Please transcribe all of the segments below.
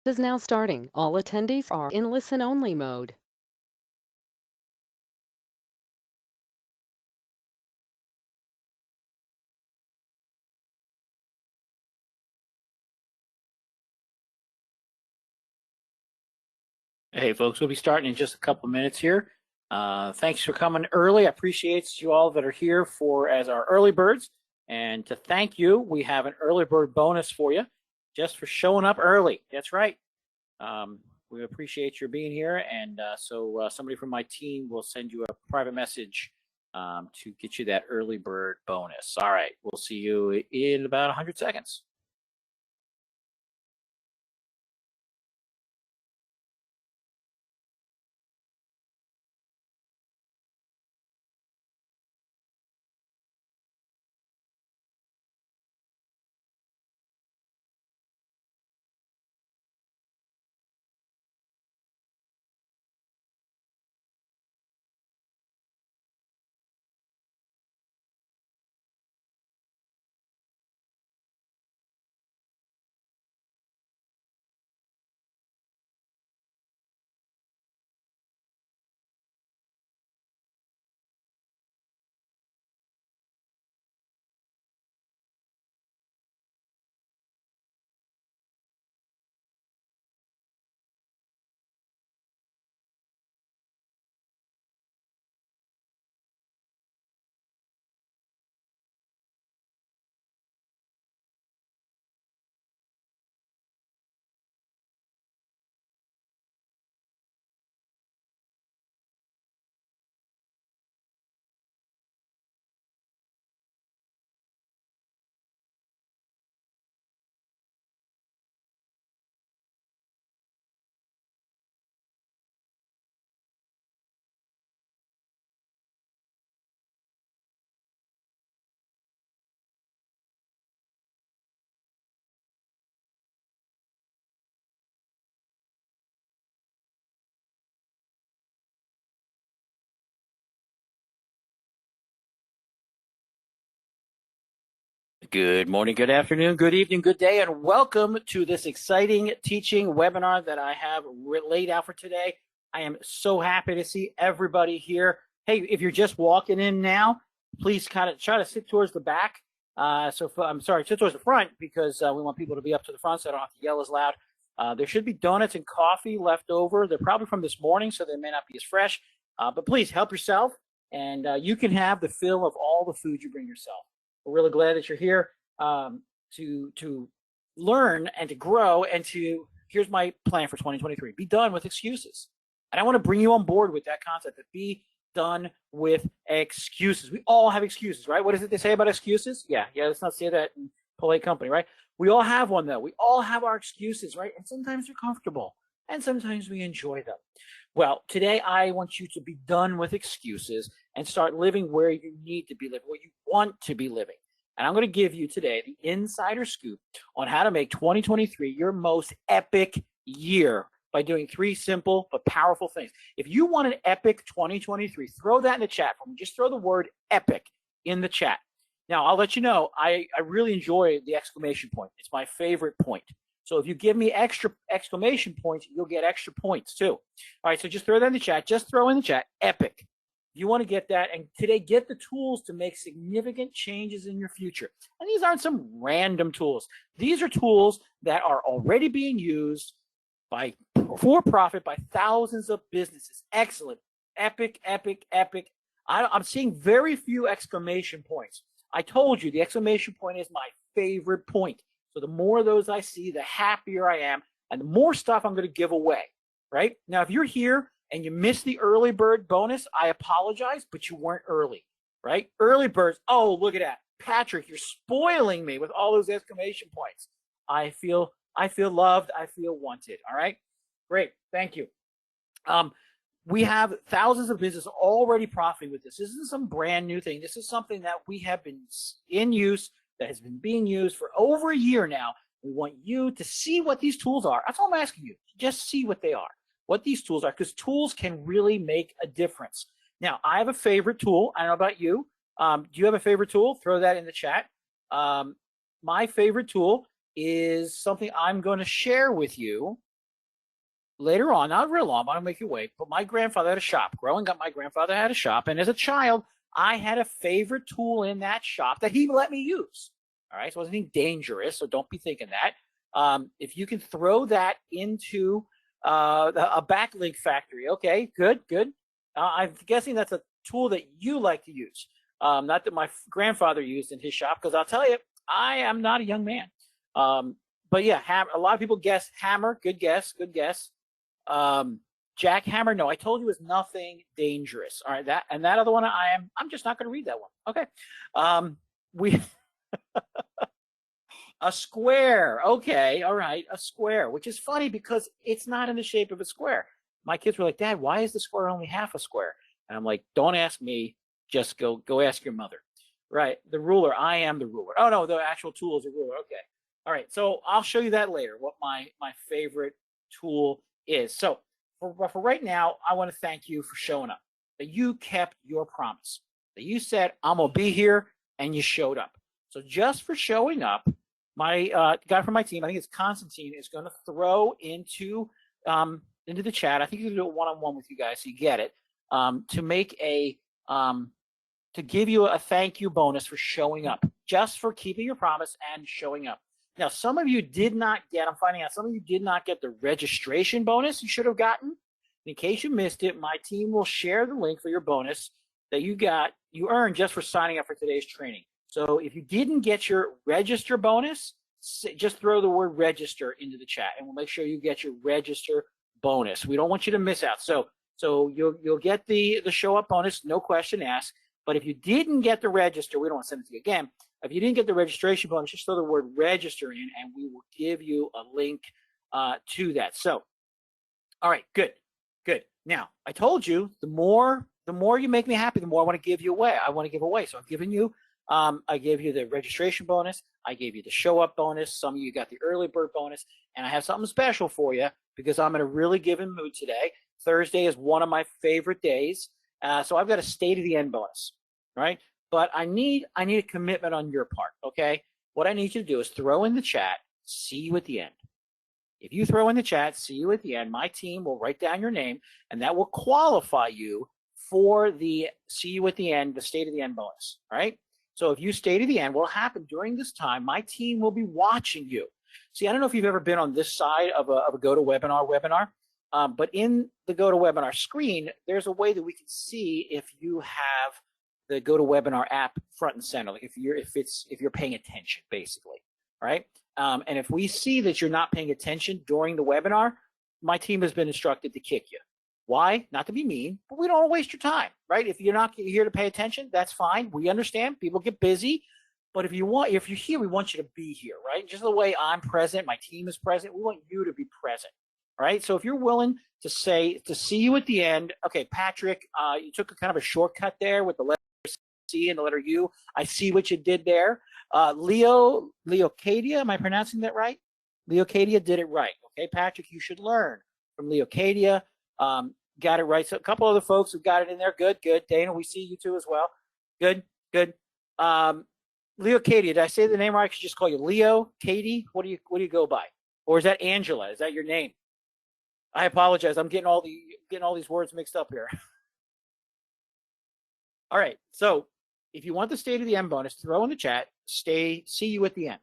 Is now starting. All attendees are in listen-only mode. Hey, folks, we'll be starting in just a couple of minutes here. Thanks for coming early. I appreciate you all that are here for as our early birds. And to thank you, we have an early bird bonus for you just for showing up early. That's right. Um, we appreciate your being here. And so somebody from my team will send you a private message to get you that early bird bonus. All right. We'll see you in about 100 seconds. Good morning, good afternoon, good evening, good day, and welcome to this exciting teaching webinar that I have laid out for today. I am so happy to see everybody here. Hey, if you're just walking in now, please kind of try to sit towards the back. Sit towards the front because we want people to be up to the front so I don't have to yell as loud. There should be donuts and coffee left over. They're probably from this morning, so they may not be as fresh. But please help yourself, and you can have the fill of all the food you bring yourself. We're really glad that you're here to learn and to grow and to, here's my plan for 2023, be done with excuses. And I want to bring you on board with that concept, that be done with excuses. We all have excuses, right? What is it they say about excuses? Yeah, let's not say that in polite company, right? We all have one, though. We all have our excuses, right? And sometimes they're comfortable and sometimes we enjoy them. Well, today I want you to be done with excuses and start living where you need to be living, where you want to be living. And I'm going to give you today the insider scoop on how to make 2023 your most epic year by doing 3 simple but powerful things. If you want an epic 2023, throw that in the chat for me. Just throw the word epic in the chat. Now, I'll let you know, I really enjoy the exclamation point. It's my favorite point. So if you give me extra exclamation points, you'll get extra points too. All right, so just throw that in the chat. Just throw in the chat, epic. You want to get that, and today get the tools to make significant changes in your future. And these aren't some random tools. These are tools that are already being used by for profit by thousands of businesses. Excellent, epic, epic, epic. I'm seeing very few exclamation points. I told you the exclamation point is my favorite point. So the more of those I see, the happier I am, and the more stuff I'm going to give away. Right now, if you're here and you missed the early bird bonus, I apologize, but you weren't early, right? Early birds. Oh, look at that. Patrick, you're spoiling me with all those exclamation points. I feel loved. I feel wanted. All right. Great. Thank you. We have thousands of businesses already profiting with this. This isn't some brand new thing. This is something that we have been in use, that has been being used for over a year now. We want you to see what these tools are. That's all I'm asking you. Just see what they are, what these tools are, because tools can really make a difference. Now, I have a favorite tool. I don't know about you. Do you have a favorite tool? Throw that in the chat. My favorite tool is something I'm going to share with you later on, not real long, I don't make you wait, but my grandfather had a shop. Growing up, my grandfather had a shop, and as a child, I had a favorite tool in that shop that he let me use. All right, so it wasn't anything dangerous, so don't be thinking that. If you can throw that into a backlink factory, okay, good, good. I'm guessing that's a tool that you like to use, not that my grandfather used in his shop, because I'll tell you, I am not a young man. But yeah, a lot of people guess hammer. Good guess, good guess. Jackhammer, no, I told you it was nothing dangerous. All right, that other one, I'm just not going to read that one. Okay, we a square. Okay, all right, a square, which is funny because it's not in the shape of a square. My kids were like, Dad, why is the square only half a square? And I'm like, don't ask me, just go ask your mother. Right, the ruler. I am the ruler. Oh no, the actual tool is a ruler. Okay, all right. So I'll show you that later. What my favorite tool is. So for right now, I want to thank you for showing up. That you kept your promise. That you said I'm gonna be here, and you showed up. So just for showing up, my guy from my team, I think it's Constantine, is going to throw into the chat. I think he's going to do a one-on-one with you guys, so you get it. To make a to give you a thank you bonus for showing up, just for keeping your promise and showing up. Now, some of you did not get, I'm finding out, some of you did not get the registration bonus you should have gotten. In case you missed it, my team will share the link for your bonus that you earned just for signing up for today's training. So if you didn't get your register bonus, just throw the word register into the chat, and we'll make sure you get your register bonus. We don't want you to miss out. So you'll get the show up bonus, no question asked. But if you didn't get the register, we don't want to send it to you again. If you didn't get the registration bonus, just throw the word register in, and we will give you a link to that. So, all right, good. Now, I told you the more you make me happy, the more I want to give you away. So I've given you, I gave you the registration bonus. I gave you the show up bonus. Some of you got the early bird bonus, and I have something special for you because I'm in a really giving mood today. Thursday is one of my favorite days. So I've got a state of the end bonus, right? But I need a commitment on your part, okay? What I need you to do is throw in the chat, see you at the end. If you throw in the chat, see you at the end, my team will write down your name, and that will qualify you for the see you at the end, the state of the end bonus, right? So if you stay to the end, what will happen during this time, my team will be watching you. See, I don't know if you've ever been on this side of a GoToWebinar webinar. But in the GoToWebinar screen, there's a way that we can see if you have the GoToWebinar app front and center, like if you're paying attention, basically, right? And if we see that you're not paying attention during the webinar, my team has been instructed to kick you. Why? Not to be mean, but we don't want to waste your time, right? If you're not here to pay attention, that's fine. We understand. People get busy. But if you're here, we want you to be here, right? Just the way I'm present, my team is present, we want you to be present. All right, so if you're willing to see you at the end, okay, Patrick, you took a kind of a shortcut there with the letter C and the letter U. I see what you did there. Leocadia, am I pronouncing that right? Leocadia did it right. Okay, Patrick, you should learn from Leocadia. Got it right. So a couple other folks who got it in there. Good. Dana, we see you too as well. Good. Leocadia, did I say the name right? I could just call you Leo, Katie. What do you go by? Or is that Angela? Is that your name? I apologize. I'm getting all these words mixed up here. All right. So if you want the state of the end bonus, throw in the chat, see you at the end.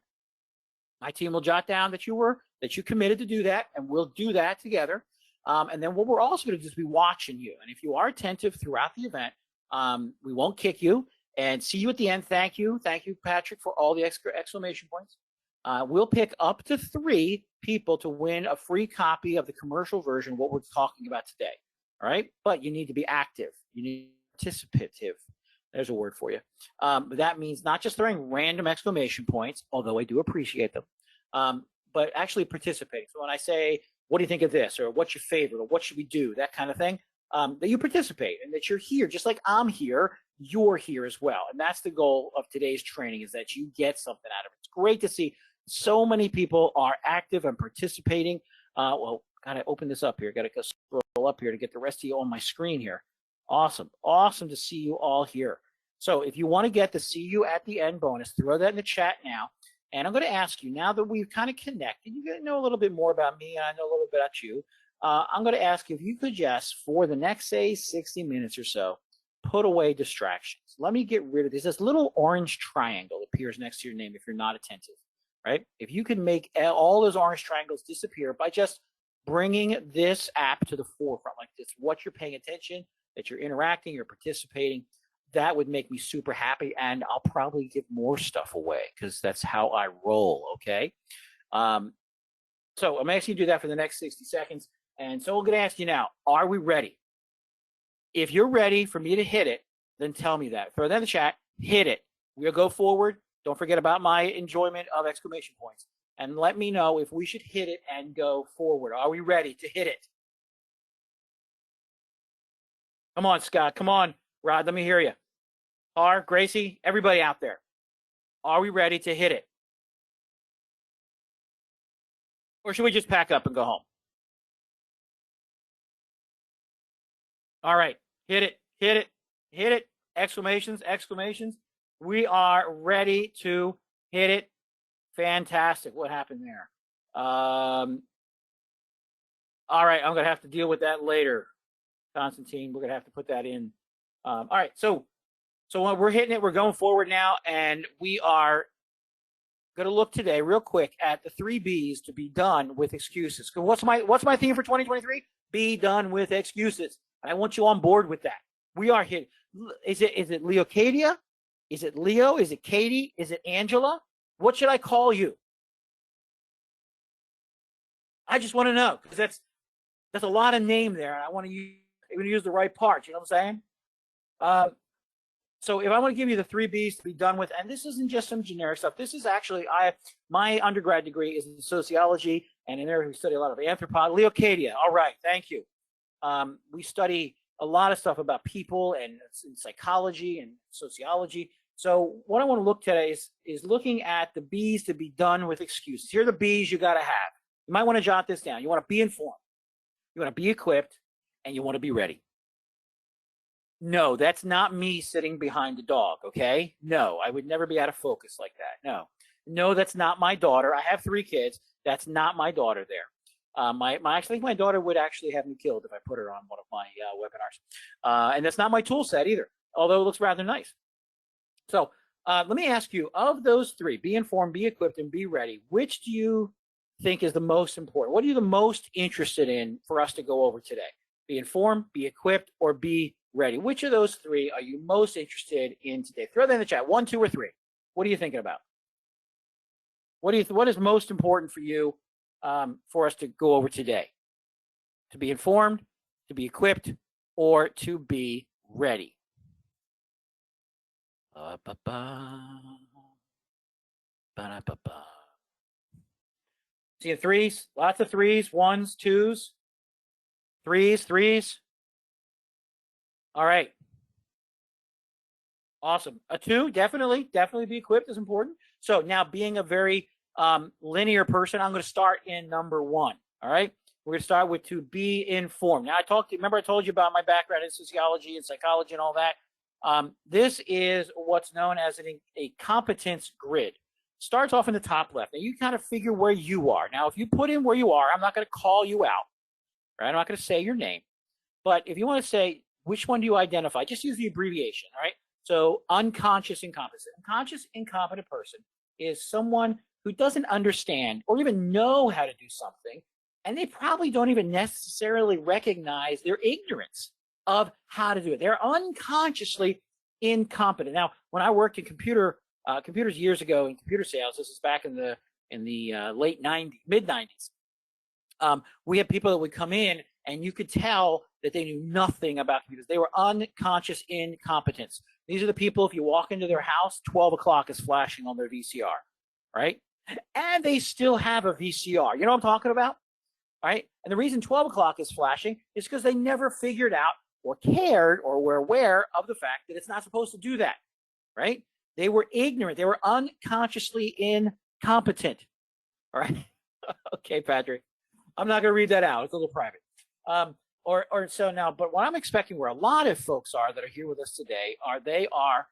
My team will jot down that you committed to do that, and we'll do that together. And then what we're also going to just be watching you. And if you are attentive throughout the event, we won't kick you, and see you at the end. Thank you, Patrick, for all the extra exclamation points. We'll pick up to 3 people to win a free copy of the commercial version of what we're talking about today. All right, but you need to be active. You need participative. There's a word for you. That means not just throwing random exclamation points, although I do appreciate them, but actually participating. So when I say, what do you think of this? Or what's your favorite? Or what should we do? That kind of thing, that you participate and that you're here. Just like I'm here, you're here as well. And that's the goal of today's training, is that you get something out of it. It's great to see so many people are active and participating. Well, gotta open this up here. Gotta go scroll up here to get the rest of you on my screen here. Awesome to see you all here. So if you want to get the see you at the end bonus, throw that in the chat now. And I'm going to ask you, now that we've kind of connected, you get to know a little bit more about me, and I know a little bit about you. I'm going to ask you if you could just, for the next, say, 60 minutes or so, put away distractions. Let me get rid of this. This little orange triangle appears next to your name if you're not attentive, right? If you can make all those orange triangles disappear by just bringing this app to the forefront, like this, what you're paying attention, that you're interacting, you're participating, that would make me super happy, and I'll probably give more stuff away because that's how I roll, okay? So I'm asking you to do that for the next 60 seconds. And so I'm going to ask you now, are we ready? If you're ready for me to hit it, then tell me that. Throw that in the chat, hit it. We'll go forward. Don't forget about my enjoyment of exclamation points. And let me know if we should hit it and go forward. Are we ready to hit it? Come on, Scott. Come on, Rod. Let me hear you. R, Gracie, everybody out there. Are we ready to hit it? Or should we just pack up and go home? All right. Hit it. Hit it. Hit it. Exclamations, exclamations. We are ready to hit it. Fantastic. What happened there? All right. I'm going to have to deal with that later, Constantine. We're going to have to put that in. All right. So we're hitting it. We're going forward now, and we are going to look today real quick at the 3 B's to be done with excuses. What's my theme for 2023? Be done with excuses. And I want you on board with that. We are hitting. Is it Leocadia? Is it Leo? Is it Katie? Is it Angela? What should I call you? I just want to know, because that's a lot of name there, and I want to use the right parts. You know what I'm saying? So if I want to give you the 3 B's to be done with, and this isn't just some generic stuff. This is actually my undergrad degree is in sociology, and in there we study a lot of anthropology. Leocadia. All right, thank you. We study a lot of stuff about people and psychology and sociology. So what I want to look today is looking at the B's to be done with excuses. Here are the B's you got to have. You might want to jot this down. You want to be informed. You want to be equipped, and you want to be ready. No, that's not me sitting behind the dog, okay? No, I would never be out of focus like that. No, that's not my daughter. I have 3 kids. That's not my daughter there. I think my daughter would actually have me killed if I put her on one of my webinars. And that's not my tool set either, although it looks rather nice. So let me ask you, of those 3, be informed, be equipped, and be ready, which do you think is the most important? What are you the most interested in for us to go over today? Be informed, be equipped, or be ready? Which of those 3 are you most interested in today? Throw that in the chat. 1, 2, or 3. What are you thinking about? What is most important for you for us to go over today? To be informed, to be equipped, or to be ready? See 3s? Lots of 3s, 1s, 2s, 3s. All right. Awesome. A 2, definitely be equipped is important. So now, being a very linear person, I'm going to start in number 1. All right. We're going to start with to be informed. Now, remember I told you about my background in sociology and psychology and all that. This is what's known as a competence grid. Starts off in the top left. Now, you kind of figure where you are. Now, if you put in where you are, I'm not going to call you out. Right? I'm not going to say your name. But if you want to say, which one do you identify? Just use the abbreviation, all right? So unconscious incompetent. Unconscious incompetent person is someone who doesn't understand or even know how to do something, and they probably don't even necessarily recognize their ignorance of how to do it. They're unconsciously incompetent. Now, when I worked in computers years ago in computer sales, this is back in the late 90s, mid 90s. We had people that would come in, and you could tell that they knew nothing about computers. They were unconscious incompetence. These are the people, if you walk into their house, 12 o'clock is flashing on their VCR, right? And they still have a VCR. You know what I'm talking about? All right? And the reason 12 o'clock is flashing is because they never figured out or cared or were aware of the fact that it's not supposed to do that, right? They were ignorant. They were unconsciously incompetent, all right? Okay, Patrick. I'm not going to read that out. It's a little private. So now, but what I'm expecting, where a lot of folks are that are here with us today, they are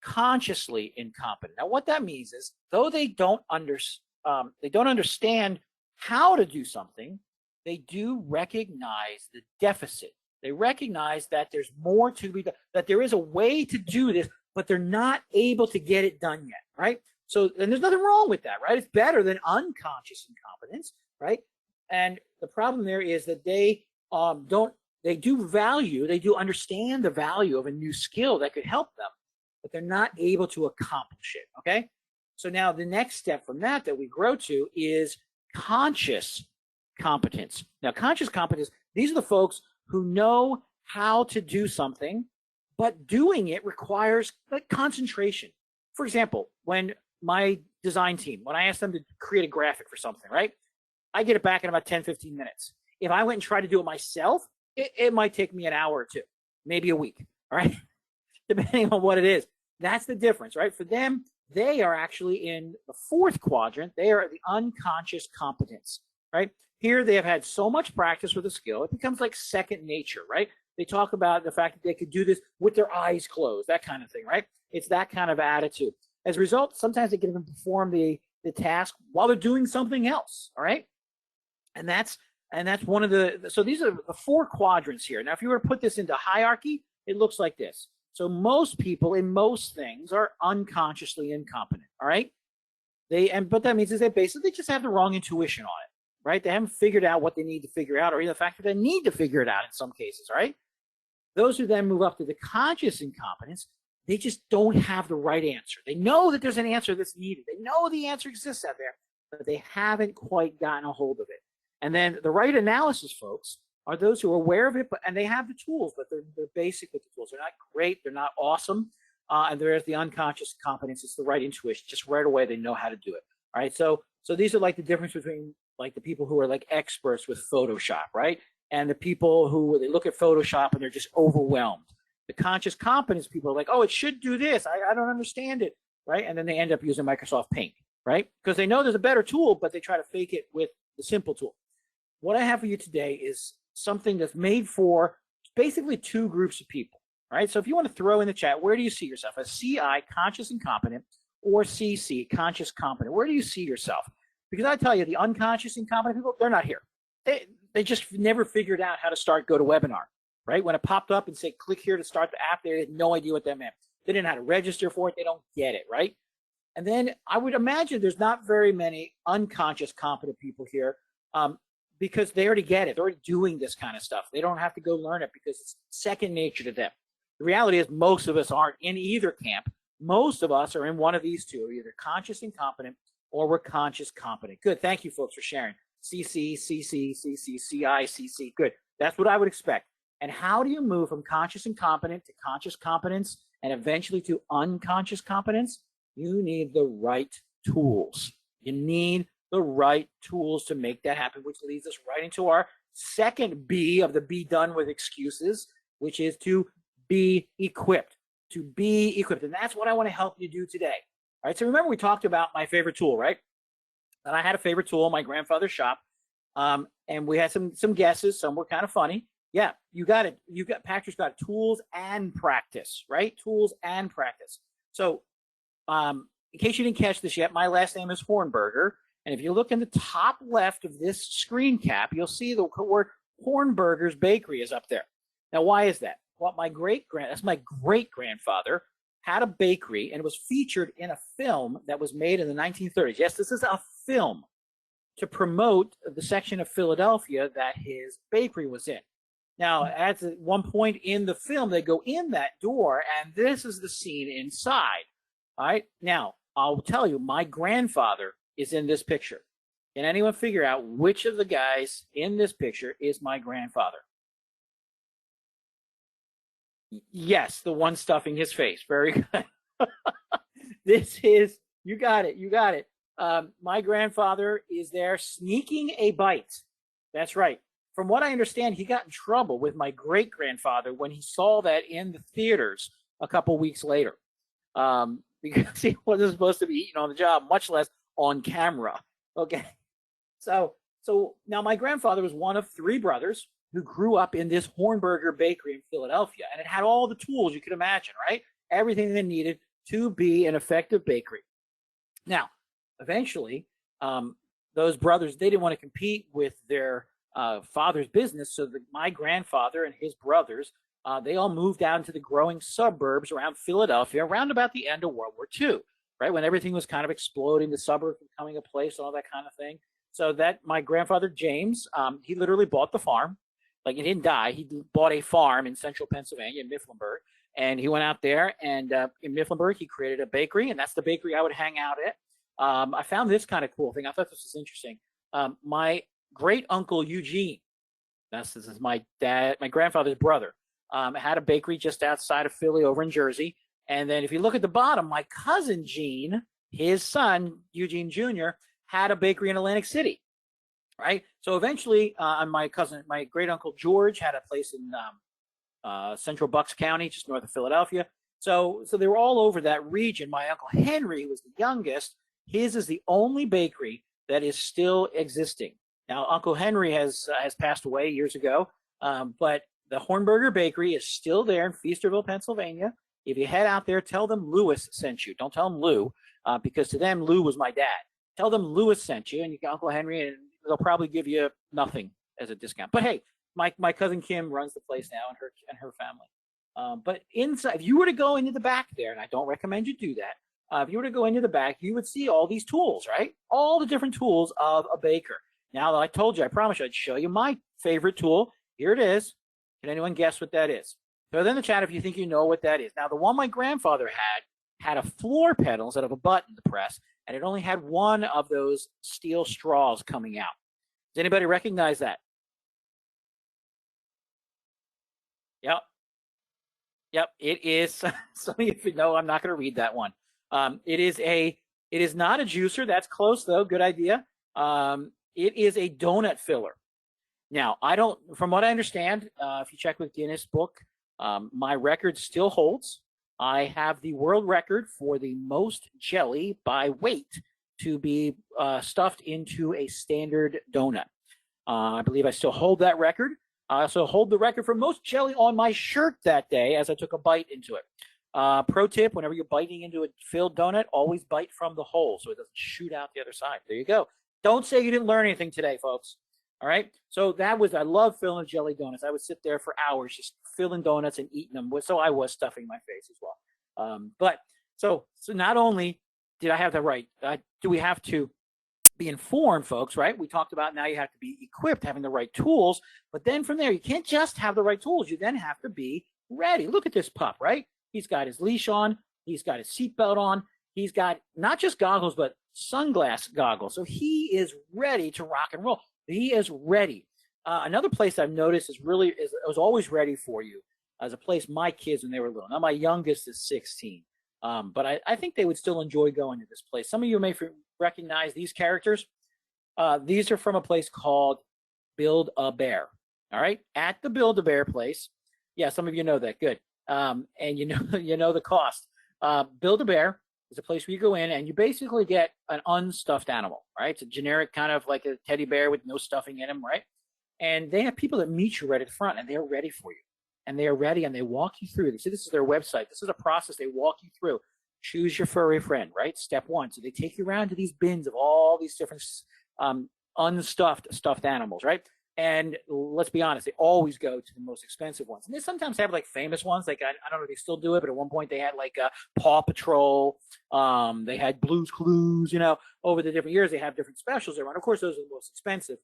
consciously incompetent. Now, what that means is, though they don't understand how to do something, they do recognize the deficit. They recognize that there's more to be done, that there is a way to do this, but they're not able to get it done yet, right? So, and there's nothing wrong with that, right? It's better than unconscious incompetence, right? And the problem there is that they they do understand the value of a new skill that could help them, but they're not able to accomplish it, okay? So now the next step from that we grow to is conscious competence. Now, conscious competence, these are the folks who know how to do something, but doing it requires like concentration. For example, when my design team, when I ask them to create a graphic for something, right? I get it back in about 10, 15 minutes. If I went and tried to do it myself, it might take me an hour or two, maybe a week, all right? Depending on what it is. That's the difference, right? For them, they are actually in the fourth quadrant. They are the unconscious competence, right? Here, they have had so much practice with a skill, it becomes like second nature, right? They talk about the fact that they could do this with their eyes closed, that kind of thing, right? It's that kind of attitude. As a result, sometimes they can even perform the task while they're doing something else, all right? And that's one of so these are the four quadrants here. Now, if you were to put this into hierarchy, it looks like this. So most people in most things are unconsciously incompetent, all right? But that means is they basically just have the wrong intuition on it, right? They haven't figured out what they need to figure out, or even the fact that they need to figure it out in some cases, right? Those who then move up to the conscious incompetence, they just don't have the right answer. They know that there's an answer that's needed. They know the answer exists out there, but they haven't quite gotten a hold of it. And then the right analysis folks are those who are aware of it, and they have the tools, but they're basic with the tools. They're not great. They're not awesome. And there's the unconscious competence. It's the right intuition. Just right away, they know how to do it. All right. So these are like the difference between like the people who are like experts with Photoshop, right? And the people who they look at Photoshop and they're just overwhelmed. The conscious competence people are like, oh, it should do this. I don't understand it, right? And then they end up using Microsoft Paint, right? Because they know there's a better tool, but they try to fake it with the simple tool. What I have for you today is something that's made for basically two groups of people, right? So if you want to throw in the chat, where do you see yourself? As CI, conscious incompetent, or CC, conscious competent? Where do you see yourself? Because I tell you, the unconscious incompetent people, they're not here. They just never figured out how to start GoToWebinar, right? When it popped up and said, click here to start the app, they had no idea what that meant. They didn't know how to register for it. They don't get it, right? And then I would imagine there's not very many unconscious competent people here because they already get it. They're already doing this kind of stuff. They don't have to go learn it because it's second nature to them. The reality is most of us aren't in either camp. Most of us are in one of these two, either conscious incompetent or we're conscious competent. Good. Thank you, folks, for sharing. CC, CC, CC, CI, CC. Good. That's what I would expect. And how do you move from conscious incompetent to conscious competence and eventually to unconscious competence? You need the right tools. You need the right tools to make that happen, which leads us right into our second B of the be done with excuses, which is to be equipped. To be equipped. And that's what I want to help you do today. All right. So remember, we talked about my favorite tool, right? And I had a favorite tool in my grandfather's shop. And we had some guesses. Some were kind of funny. Yeah, you got it. Patrick's got tools and practice, right? Tools and practice. So in case you didn't catch this yet, my last name is Hornberger. And if you look in the top left of this screen cap, you'll see the word Hornberger's Bakery is up there. Now, why is that? Well, my great-grandfather had a bakery, and it was featured in a film that was made in the 1930s. Yes, this is a film to promote the section of Philadelphia that his bakery was in. Now, at one point in the film, they go in that door, and this is the scene inside. All right. Now, I'll tell you, my grandfather is in this picture. Can anyone figure out which of the guys in this picture is my grandfather? Yes, the one stuffing his face. Very good. This is, you got it. You got it. My grandfather is there sneaking a bite. That's right. From what I understand, he got in trouble with my great-grandfather when he saw that in the theaters a couple weeks later. Because he wasn't supposed to be eating on the job, much less on camera. Okay. So now my grandfather was one of three brothers who grew up in this Hornberger bakery in Philadelphia. And it had all the tools you could imagine, right? Everything they needed to be an effective bakery. Now, eventually, those brothers, they didn't want to compete with their father's business. So my grandfather and his brothers, they all moved down to the growing suburbs around Philadelphia around about the end of World War II, right? When everything was kind of exploding, the suburbs becoming a place, all that kind of thing. So that my grandfather, James, he literally bought the farm. Like, he didn't die. He bought a farm in central Pennsylvania, in Mifflinburg. And he went out there, and in Mifflinburg, he created a bakery, and that's the bakery I would hang out at. I found this kind of cool thing. I thought this was interesting. My great uncle Eugene, this is my grandfather's brother, had a bakery just outside of Philly over in Jersey. And then if you look at the bottom, my cousin Gene, his son, Eugene Jr., had a bakery in Atlantic City, right? So eventually, my great uncle George had a place in central Bucks County, just north of Philadelphia. So they were all over that region. My uncle Henry, who was the youngest, his is the only bakery that is still existing. Now, Uncle Henry has passed away years ago, but the Hornberger Bakery is still there in Feasterville, Pennsylvania. If you head out there, tell them Lewis sent you. Don't tell them Lou, because to them, Lou was my dad. Tell them Lewis sent you, and you get Uncle Henry, and they'll probably give you nothing as a discount. But hey, my cousin Kim runs the place now, and her family. But inside, if you were to go into the back there, and I don't recommend you do that, if you were to go into the back, you would see all these tools, right? All the different tools of a baker. Now, I told you, I promised you I'd show you my favorite tool. Here it is. Can anyone guess what that is? Throw it in the chat if you think you know what that is. Now, the one my grandfather had a floor pedal instead of a button to press, and it only had one of those steel straws coming out. Does anybody recognize that? Yep, it is. Some of you know, I'm not going to read that one. It is not a juicer. That's close though. Good idea. It is a donut filler. Now, from what I understand, if you check with Guinness Book, my record still holds. I have the world record for the most jelly by weight to be stuffed into a standard donut. I believe I still hold that record. I also hold the record for most jelly on my shirt that day as I took a bite into it. Pro tip, whenever you're biting into a filled donut, always bite from the hole so it doesn't shoot out the other side. There you go. Don't say you didn't learn anything today, folks. All right? So I love filling jelly donuts. I would sit there for hours just filling donuts and eating them. So I was stuffing my face as well. But so not only did I have that right, do we have to be informed, folks, right? We talked about now you have to be equipped, having the right tools. But then from there, you can't just have the right tools. You then have to be ready. Look at this pup, right? He's got his leash on. He's got his seatbelt on. He's got not just goggles, but sunglass goggles. So he is ready to rock and roll. He is ready. Another place I've noticed was always ready for you as a place my kids when they were little. Now my youngest is 16, but I think they would still enjoy going to this place. Some of you may recognize these characters. These are from a place called Build-A-Bear. All right, at the Build-A-Bear place. Yeah, some of you know that. Good. And you know the cost. Build-A-Bear is a place where you go in and you basically get an unstuffed animal, right? It's a generic kind of like a teddy bear with no stuffing in him, right? And they have people that meet you right at the front, and they're ready for you. And they are ready, and they walk you through. They say this is their website. This is a process they walk you through. Choose your furry friend, right? Step one. So they take you around to these bins of all these different stuffed animals, right? And let's be honest, they always go to the most expensive ones. And they sometimes have like famous ones. Like I don't know if they still do it, but at one point they had like Paw Patrol. They had Blue's Clues. Over the different years they have different specials around. Of course, those are the most expensive.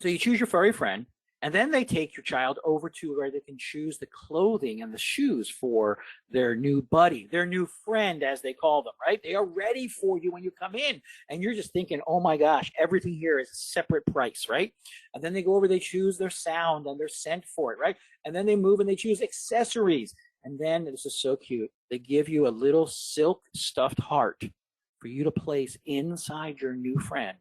So you choose your furry friend, and then they take your child over to where they can choose the clothing and the shoes for their new buddy, their new friend, as they call them, right? They are ready for you when you come in, and you're just thinking, oh my gosh, everything here is a separate price, right? And then they go over, they choose their sound and their scent for it, right? And then they move and they choose accessories. And then, this is so cute, they give you a little silk stuffed heart for you to place inside your new friend.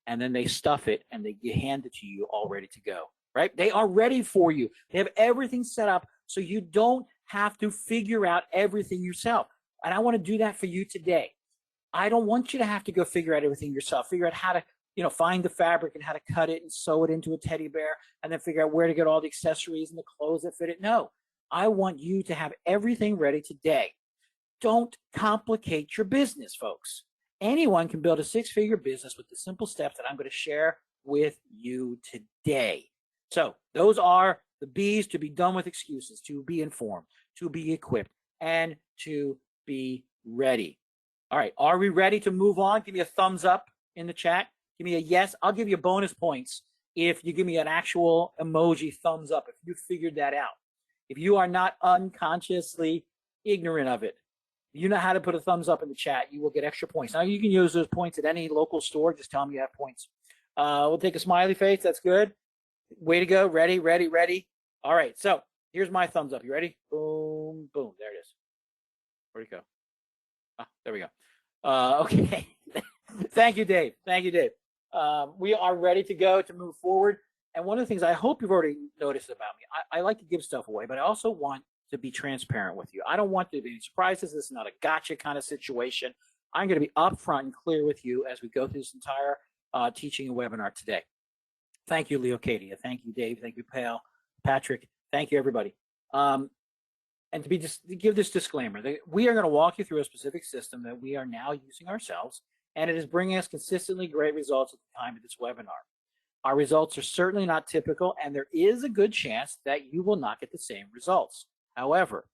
And then they stuff it and they hand it to you all ready to go, right? They are ready for you. They have everything set up so you don't have to figure out everything yourself. And I want to do that for you today. I don't want you to have to go figure out everything yourself, figure out how to, find the fabric and how to cut it and sew it into a teddy bear and then figure out where to get all the accessories and the clothes that fit it. No, I want you to have everything ready today. Don't complicate your business, folks. Anyone can build a six-figure business with the simple steps that I'm going to share with you today. So those are the B's: to be done with excuses, to be informed, to be equipped, and to be ready. All right, are we ready to move on? Give me a thumbs up in the chat. Give me a yes. I'll give you bonus points if you give me an actual emoji thumbs up, if you figured that out. If you are not unconsciously ignorant of it, you know how to put a thumbs up in the chat, you will get extra points. Now, you can use those points at any local store. Just tell them you have points. We'll take a smiley face. That's good. Way to go. Ready, ready, ready. All right, so here's my thumbs up. You ready? Boom, boom. There it is. Where'd it go? Ah, there we go. Okay. Thank you, Dave. Thank you, Dave. We are ready to go to move forward. And one of the things I hope you've already noticed about me, I like to give stuff away, but I also want to be transparent with you. I don't want there to be any surprises. This is not a gotcha kind of situation. I'm going to be upfront and clear with you as we go through this entire teaching and webinar today. Thank you, Leo Katia. Thank you, Dave. Thank you, Pal, Patrick. Thank you, everybody. And to give this disclaimer, we are going to walk you through a specific system that we are now using ourselves, and it is bringing us consistently great results at the time of this webinar. Our results are certainly not typical, and there is a good chance that you will not get the same results. However,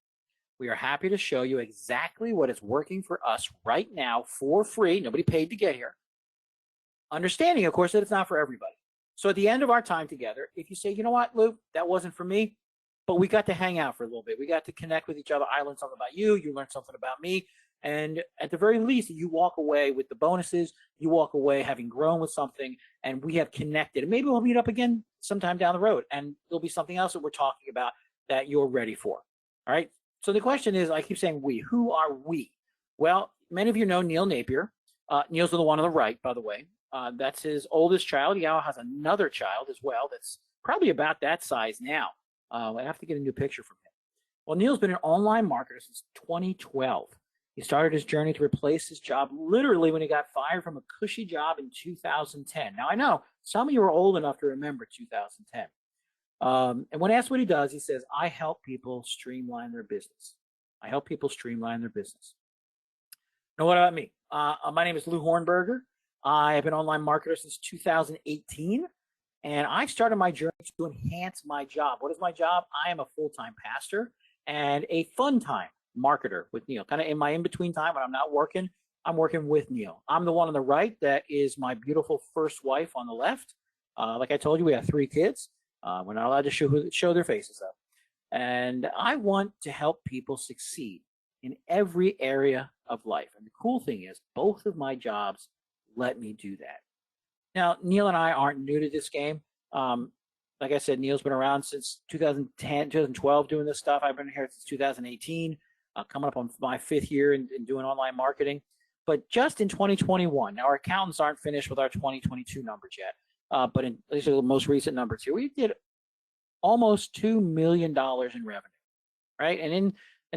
we are happy to show you exactly what is working for us right now for free. Nobody paid to get here. Understanding, of course, that it's not for everybody. So at the end of our time together, if you say, you know what, Lou, that wasn't for me, but we got to hang out for a little bit. We got to connect with each other. I learned something about you. You learned something about me. And at the very least, you walk away with the bonuses. You walk away having grown with something, and we have connected. And maybe we'll meet up again sometime down the road, and there'll be something else that we're talking about that you're ready for. All right? So the question is, I keep saying we. Who are we? Well, many of you know Neil Napier. Neil's the one on the right, by the way. That's his oldest child. He now has another child as well that's probably about that size now. I have to get a new picture from him. Well, Neil's been an online marketer since 2012. He started his journey to replace his job literally when he got fired from a cushy job in 2010. Now, I know some of you are old enough to remember 2010. And when asked what he does, he says, I help people streamline their business. I help people streamline their business. Now, what about me? My name is Lou Hornberger. I have been an online marketer since 2018. And I started my journey to enhance my job. What is my job? I am a full-time pastor and a fun-time marketer with Neil. Kind of in my in-between time when I'm not working, I'm working with Neil. I'm the one on the right that is my beautiful first wife on the left. Like I told you, we have 3 kids. We're not allowed to show their faces up. And I want to help people succeed in every area of life. And the cool thing is both of my jobs let me do that. Now, Neil and I aren't new to this game. Like I said, Neil's been around since 2010, 2012 doing this stuff. I've been here since 2018, coming up on my 5th year in doing online marketing. But just in 2021, now our accountants aren't finished with our 2022 numbers yet, but these are the most recent numbers here. We did almost $2 million in revenue, right? And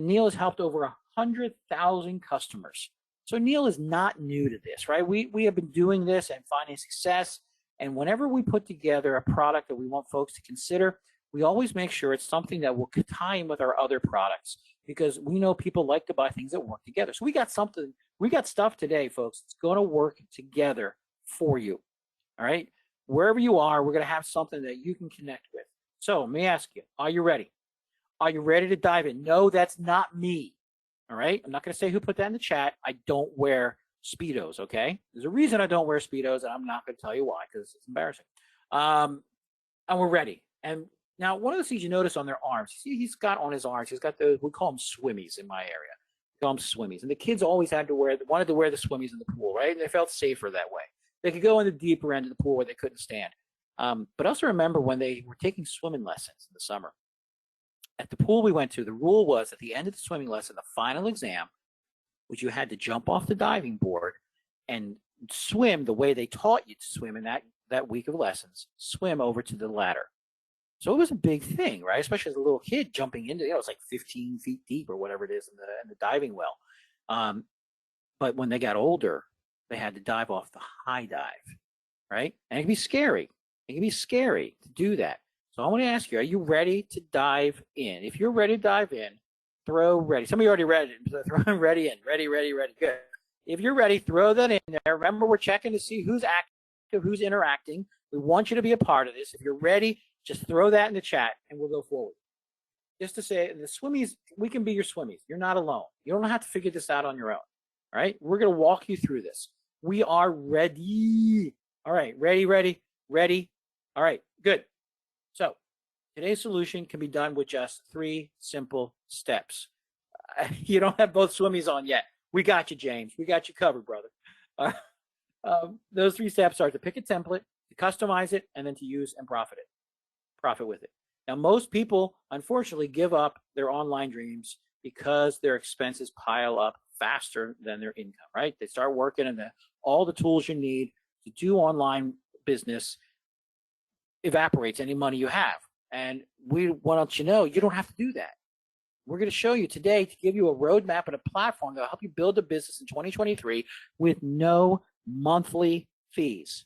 Neil has helped over 100,000 customers. So Neil is not new to this, right? We have been doing this and finding success. And whenever we put together a product that we want folks to consider, we always make sure it's something that will tie in with our other products, because we know people like to buy things that work together. So we got stuff today, folks. It's going to work together for you. All right. Wherever you are, we're going to have something that you can connect with. So let me ask you, are you ready? Are you ready to dive in? No, that's not me. All right. I'm not going to say who put that in the chat. I don't wear Speedos. Okay. There's a reason I don't wear Speedos, and I'm not going to tell you why, because it's embarrassing. And we're ready. And now, one of the things you notice on their arms, see, he's got on his arms, he's got those, we call them swimmies in my area. We call them swimmies. And the kids always wanted to wear the swimmies in the pool, right? And they felt safer that way. They could go in the deeper end of the pool where they couldn't stand. But also remember when they were taking swimming lessons in the summer. At the pool we went to, the rule was at the end of the swimming lesson, the final exam, which you had to jump off the diving board and swim the way they taught you to swim in that week of lessons, swim over to the ladder. So it was a big thing, right? Especially as a little kid jumping into, it's like 15 feet deep or whatever it is in the diving well. But when they got older, they had to dive off the high dive, right? And it can be scary. It can be scary to do that. So I want to ask you, are you ready to dive in? If you're ready to dive in, throw ready. Some of you already read it. So throw ready in. Ready, ready, ready. Good. If you're ready, throw that in there. Remember, we're checking to see who's active, who's interacting. We want you to be a part of this. If you're ready, just throw that in the chat and we'll go forward. Just to say, the swimmies, we can be your swimmies. You're not alone. You don't have to figure this out on your own. All right? We're going to walk you through this. We are ready. All right. Ready. All right. Good. So today's solution can be done with just 3 simple steps. You don't have both swimmies on yet. We got you, James. We got you covered, brother. Those 3 steps are to pick a template, to customize it, and then to use and profit with it. Now, most people, unfortunately, give up their online dreams because their expenses pile up faster than their income, right? They start working and all the tools you need to do online business evaporates any money you have. And we want you to know you don't have to do that. We're going to show you today to give you a roadmap and a platform that will help you build a business in 2023 with no monthly fees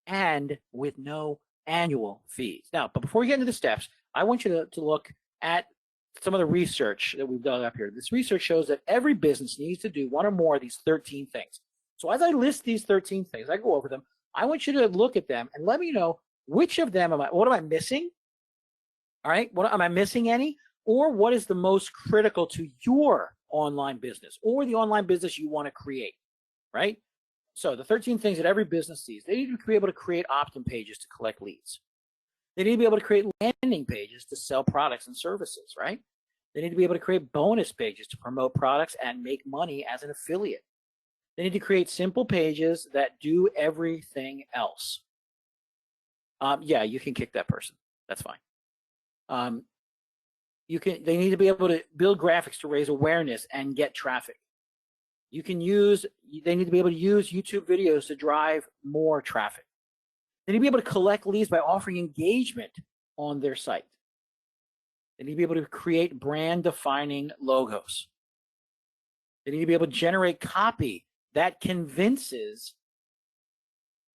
and with no annual fees. Now, but before we get into the steps, I want you to look at some of the research that we've done up here. This research shows that every business needs to do 1 or more of these 13 things. So as I list these 13 things, I go over them. I want you to look at them and let me know which of them what am I missing? All right, what am I missing any? Or what is the most critical to your online business or the online business you want to create, right? So the 13 things that every business sees, they need to be able to create opt-in pages to collect leads. They need to be able to create landing pages to sell products and services, right? They need to be able to create bonus pages to promote products and make money as an affiliate. They need to create simple pages that do everything else. Yeah, you can kick that person. That's fine. They need to be able to build graphics to raise awareness and get traffic. They need to be able to use YouTube videos to drive more traffic. They need to be able to collect leads by offering engagement on their site. They need to be able to create brand-defining logos. They need to be able to generate copy that convinces.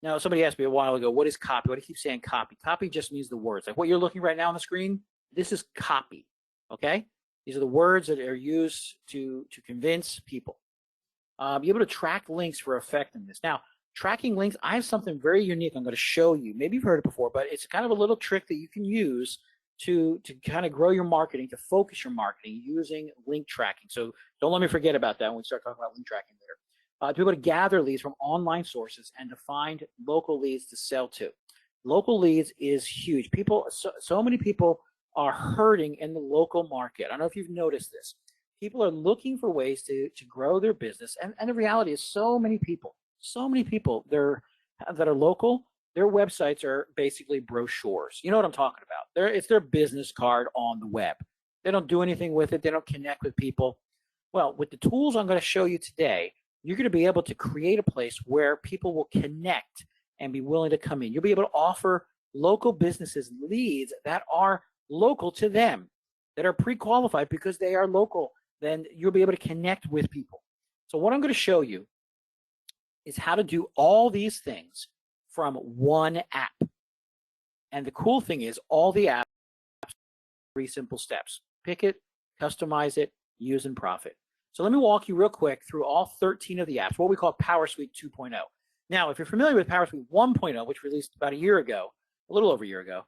Now, somebody asked me a while ago, what is copy? Why do you keep saying copy? Copy just means the words. Like what you're looking right now on the screen, this is copy, okay? These are the words that are used to convince people. Be able to track links for effectiveness. Now, tracking links, I have something very unique I'm going to show you. Maybe you've heard it before, but it's kind of a little trick that you can use to kind of grow your marketing, to focus your marketing using link tracking. So don't let me forget about that when we start talking about link tracking later. To be able to gather leads from online sources and to find local leads to sell to. Local leads is huge. So many people are hurting in the local market. I don't know if you've noticed this. People are looking for ways to grow their business. And the reality is so many people that are local, their websites are basically brochures. You know what I'm talking about. It's their business card on the web. They don't do anything with it. They don't connect with people. Well, with the tools I'm going to show you today, you're going to be able to create a place where people will connect and be willing to come in. You'll be able to offer local businesses leads that are local to them, that are pre-qualified because they are local. Then you'll be able to connect with people. So what I'm going to show you is how to do all these things from one app. And the cool thing is all the apps, 3 simple steps. Pick it, customize it, use and profit. So let me walk you real quick through all 13 of the apps, what we call PowerSuite 2.0. Now, if you're familiar with PowerSuite 1.0, which released about a little over a year ago,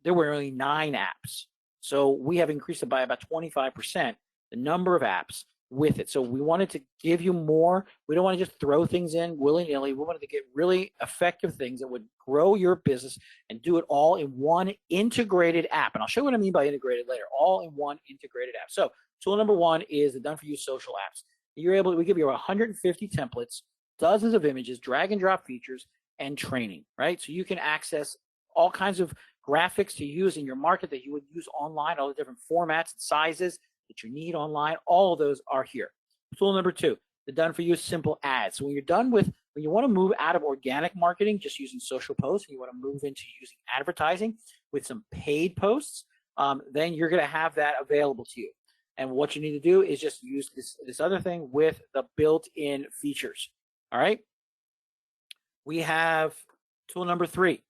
there were only 9 apps. So we have increased it by about 25%, the number of apps with it. So we wanted to give you more. We don't want to just throw things in willy-nilly. We wanted to get really effective things that would grow your business and do it all in one integrated app. And I'll show you what I mean by integrated later, all in one integrated app. So tool number 1 is the Done For You social apps. We give you 150 templates, dozens of images, drag and drop features, and training, right? So you can access all kinds of graphics to use in your market that you would use online, all the different formats and sizes that you need online. All of those are here. Tool number 2, the Done For You simple ads. So when you want to move out of organic marketing, just using social posts, and you want to move into using advertising with some paid posts, then you're going to have that available to you. And what you need to do is just use this other thing with the built-in features. All right. We have tool number 3,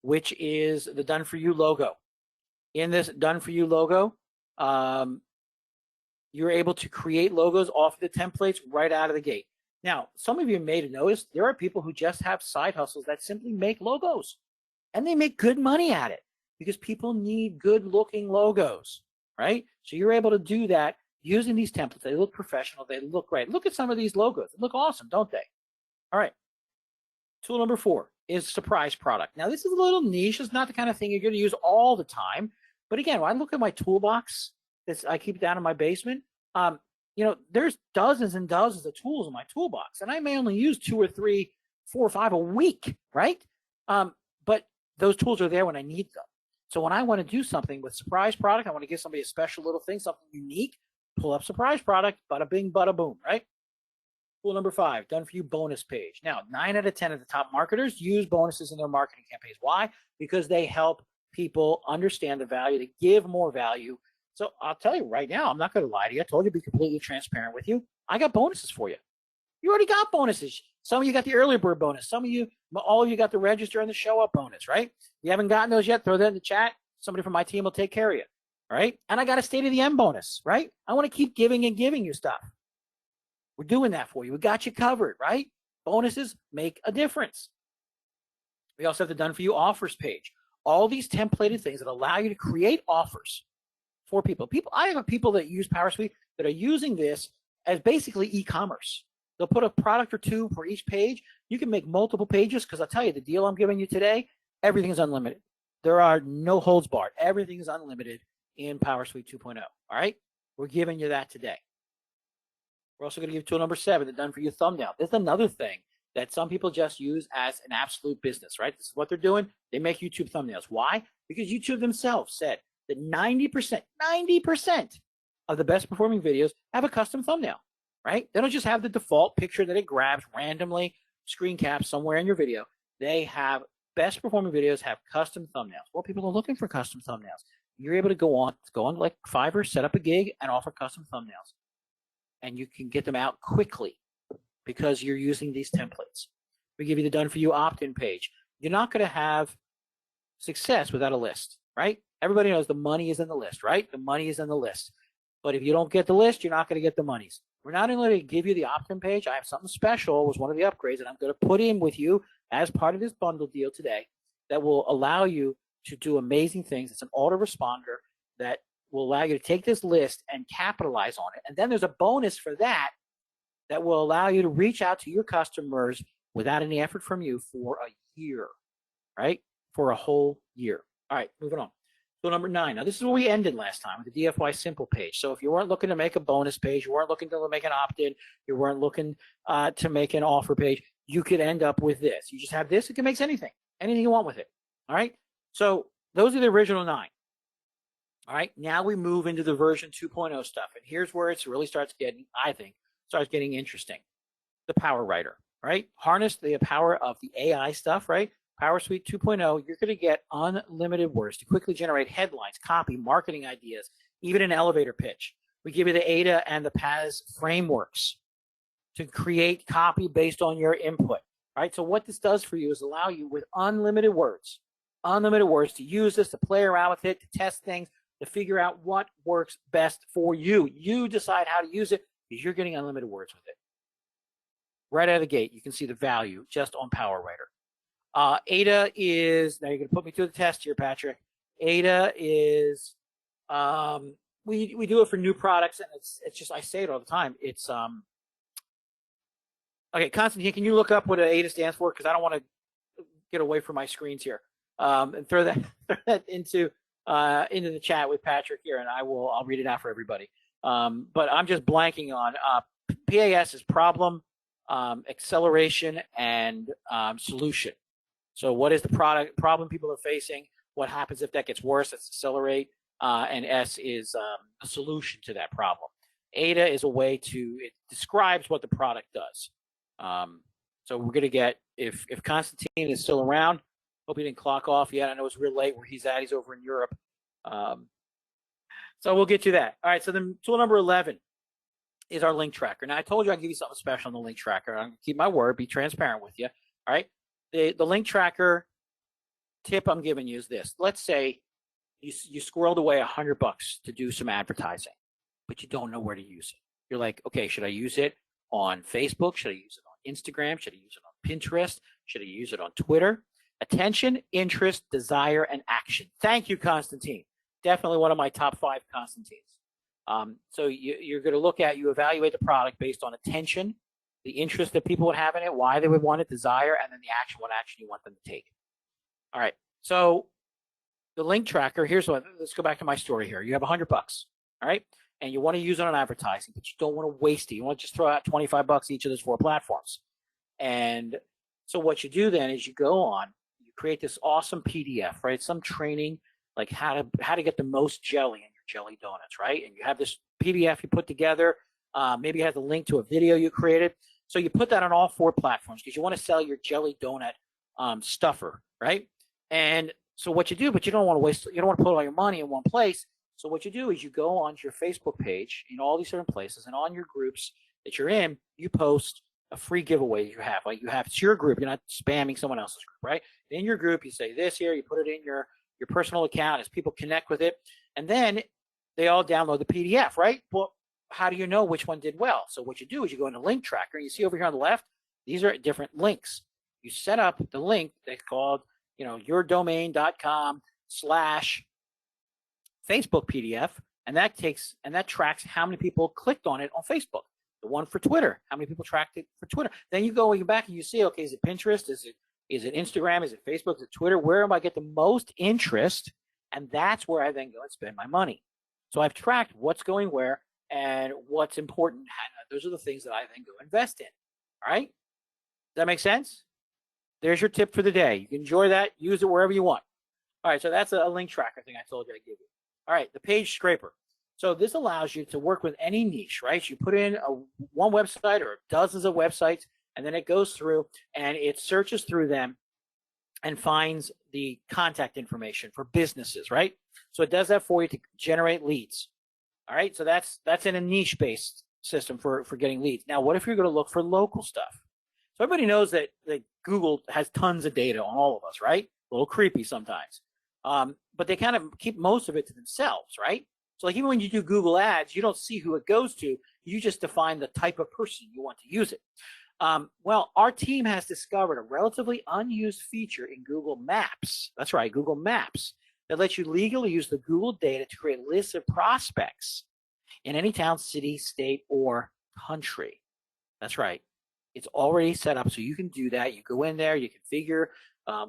which is the Done For You logo. In this Done For You logo, you're able to create logos off the templates right out of the gate. Now, some of you may have noticed there are people who just have side hustles that simply make logos. And they make good money at it because people need good looking logos, right? So you're able to do that using these templates. They look professional. They look great. Look at some of these logos. They look awesome, don't they? All right. Tool number 4 is surprise product. Now, this is a little niche. It's not the kind of thing you're going to use all the time. But again, when I look at my toolbox that I keep down in my basement, there's dozens and dozens of tools in my toolbox, and I may only use 2 or 3, 4 or 5 a week, right? But those tools are there when I need them. So when I want to do something with surprise product, I want to give somebody a special little thing, something unique, pull up surprise product, bada bing, bada boom, right? Tool number 5, done for you bonus page. Now, 9 out of 10 of the top marketers use bonuses in their marketing campaigns. Why? Because they help people understand the value, to give more value. So I'll tell you right now, I'm not going to lie to you. I told you to be completely transparent with you. I got bonuses for you. You already got bonuses. Some of you got the early bird bonus. Some of you, all of you got the register and the show up bonus, right? If you haven't gotten those yet, throw that in the chat. Somebody from my team will take care of you, all right? And I got a state of the end bonus, right? I want to keep giving and giving you stuff. We're doing that for you. We got you covered, right? Bonuses make a difference. We also have the done for you offers page. All these templated things that allow you to create offers for people. I have people that use PowerSuite that are using this as basically e-commerce. They'll put a product or two for each page. You can make multiple pages because I'll tell you, the deal I'm giving you today, everything is unlimited. There are no holds barred. Everything is unlimited in PowerSuite 2.0. All right? We're giving you that today. We're also going to give you tool number 7, the done for you thumbnail. This is another thing that some people just use as an absolute business, right? This is what they're doing. They make YouTube thumbnails. Why? Because YouTube themselves said that 90% of the best performing videos have a custom thumbnail, right? They don't just have the default picture that it grabs randomly, screen caps somewhere in your video. They have best performing videos have custom thumbnails. Well, people are looking for custom thumbnails. You're able to go on like Fiverr, set up a gig, and offer custom thumbnails. And you can get them out quickly because you're using these templates. We give you the done for you opt-in page. You're not going to have success without a list, right? Everybody knows the money is in the list, right? The money is in the list. But if you don't get the list, you're not going to get the monies. We're not only going to give you the opt-in page. I have something special. It was one of the upgrades that I'm going to put in with you as part of this bundle deal today that will allow you to do amazing things. It's an autoresponder that will allow you to take this list and capitalize on it. And then there's a bonus for that that will allow you to reach out to your customers without any effort from you for a year, right? For a whole year. All right, moving on. So number 9. Now, this is where we ended last time with the DFY Simple page. So if you weren't looking to make a bonus page, you weren't looking to make an opt-in, you weren't looking to make an offer page, you could end up with this. You just have this. It can make anything you want with it. All right? So those are the original 9. All right, now we move into the version 2.0 stuff. And here's where it really starts getting, I think, interesting. The Power Writer, right? Harness the power of the AI stuff, right? PowerSuite 2.0, you're going to get unlimited words to quickly generate headlines, copy, marketing ideas, even an elevator pitch. We give you the ADA and the PAS frameworks to create copy based on your input, right? So what this does for you is allow you with unlimited words to use this, to play around with it, to test things, to figure out what works best for you. You decide how to use it because you're getting unlimited words with it. Right out of the gate, you can see the value just on Power Writer. ADA is, now you're going to put me through the test here, Patrick. ADA is, we do it for new products, and it's just, I say it all the time. It's, okay, Constantine, can you look up what ADA stands for? Because I don't want to get away from my screens here. And throw that into the chat with Patrick here, and I'll read it out for everybody. But I'm just blanking on PAS is problem, acceleration, and solution. So what is the problem people are facing? What happens if that gets worse? That's accelerate. And S is a solution to that problem. ADA is a way it describes what the product does. So we're going to get, if Constantine is still around, hope he didn't clock off yet. I know it's real late where he's at. He's over in Europe. So we'll get to that. All right, so then tool number 11 is our link tracker. Now, I told you I'd give you something special on the link tracker. I'm going to keep my word, be transparent with you. All right, the link tracker tip I'm giving you is this. Let's say you squirreled away $100 to do some advertising, but you don't know where to use it. You're like, okay, should I use it on Facebook? Should I use it on Instagram? Should I use it on Pinterest? Should I use it on Twitter? Attention, interest, desire, and action. Thank you, Constantine. Definitely one of my top 5 Constantines. So you're going to you evaluate the product based on attention, the interest that people would have in it, why they would want it, desire, and then the action, what action you want them to take. All right. So the link tracker, let's go back to my story here. You have $100, all right? And you want to use it on advertising, but you don't want to waste it. You want to just throw out $25 each of those 4 platforms. And so what you do then is you go on, you create this awesome PDF, right? Some training, like how to get the most jelly in your jelly donuts, right? And you have this PDF you put together. Maybe it has a link to a video you created. So you put that on all 4 platforms because you want to sell your jelly donut stuffer, right? And so what you do, but you don't want to put all your money in one place. So what you do is you go onto your Facebook page in all these different places, and on your groups that you're in, you post a free giveaway you have. Like it's your group. You're not spamming someone else's group, right? In your group, you say this here, you put it in your personal account as people connect with it, and then they all download the PDF, right? Well, how do you know which one did well? So what you do is you go into Link Tracker, and you see over here on the left, these are different links. You set up the link that's called, yourdomain.com/Facebook PDF, and that tracks how many people clicked on it on Facebook. The one for Twitter, how many people tracked it for Twitter? Then you go back and you see, okay, is it Pinterest? Is it Instagram? Is it Facebook? Is it Twitter? Where am I get the most interest? And that's where I then go and spend my money. So I've tracked what's going where and what's important. Those are the things that I then go invest in. All right? Does that make sense? There's your tip for the day. You can enjoy that. Use it wherever you want. All right, so that's a link tracker thing I told you I'd give you. All right, the page scraper. So this allows you to work with any niche, right? You put in one website or dozens of websites, and then it goes through and it searches through them and finds the contact information for businesses, right? So it does that for you to generate leads. All right, so that's in a niche-based system for getting leads. Now, what if you're going to look for local stuff? So everybody knows that Google has tons of data on all of us, right? A little creepy sometimes. But they kind of keep most of it to themselves, right? So like even when you do Google Ads, you don't see who it goes to. You just define the type of person you want to use it. Well, our team has discovered a relatively unused feature in Google Maps. That's right, Google Maps, that lets you legally use the Google data to create lists of prospects in any town, city, state, or country. That's right. It's already set up so you can do that. You go in there, you configure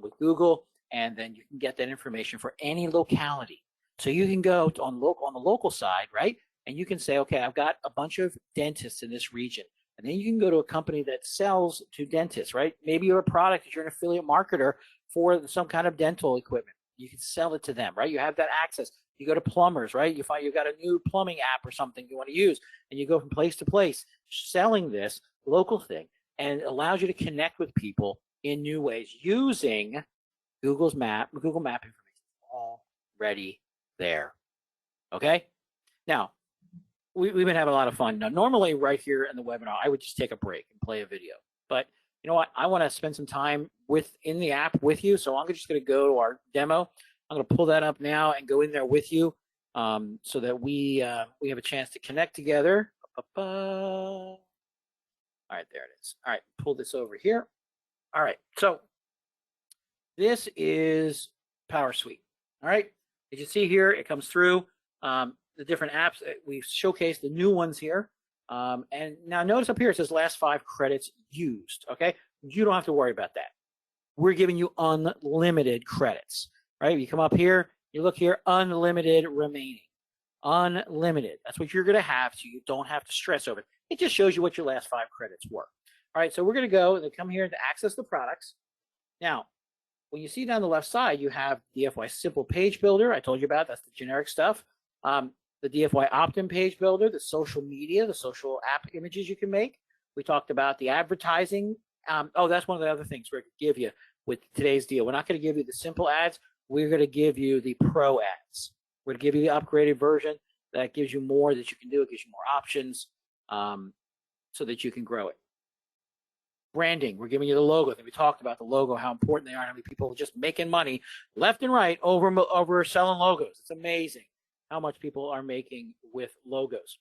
with Google, and then you can get that information for any locality. So you can go on the local side, right? And you can say, okay, I've got a bunch of dentists in this region. And then you can go to a company that sells to dentists, right? Maybe you have a product that you're an affiliate marketer for some kind of dental equipment. You can sell it to them, right? You have that access. You go to plumbers, right? You find you've got a new plumbing app or something you want to use, and you go from place to place selling this local thing, and it allows you to connect with people in new ways using Google Map information already there. Okay? Now, we've been having a lot of fun. Now, normally right here in the webinar, I would just take a break and play a video. But you know what? I want to spend some time in the app with you. So I'm just going to go to our demo. I'm going to pull that up now and go in there with you so that we have a chance to connect together. All right, there it is. All right, pull this over here. All right, so this is PowerSuite. All right, as you see here, it comes through the different apps. We've showcased the new ones here. And now notice up here it says last 5 credits used. Okay, you don't have to worry about that. We're giving you unlimited credits, right? You come up here, you look here, unlimited remaining. Unlimited. That's what you're going to have, so you don't have to stress over it. It just shows you what your last 5 credits were. All right, so we're going to go and come here to access the products. Now, when you see down the left side, you have DFY Simple Page Builder. I told you about that's the generic stuff. The DFY Opt-in Page Builder, the social media, the social app images you can make. We talked about the advertising. That's one of the other things we're going to give you with today's deal. We're not going to give you the simple ads. We're going to give you the pro ads. We're going to give you the upgraded version that gives you more that you can do. It gives you more options so that you can grow it. Branding, we're giving you the logo. I think we talked about the logo, how important they are, and how many people are just making money left and right over selling logos. It's amazing how much people are making with logos.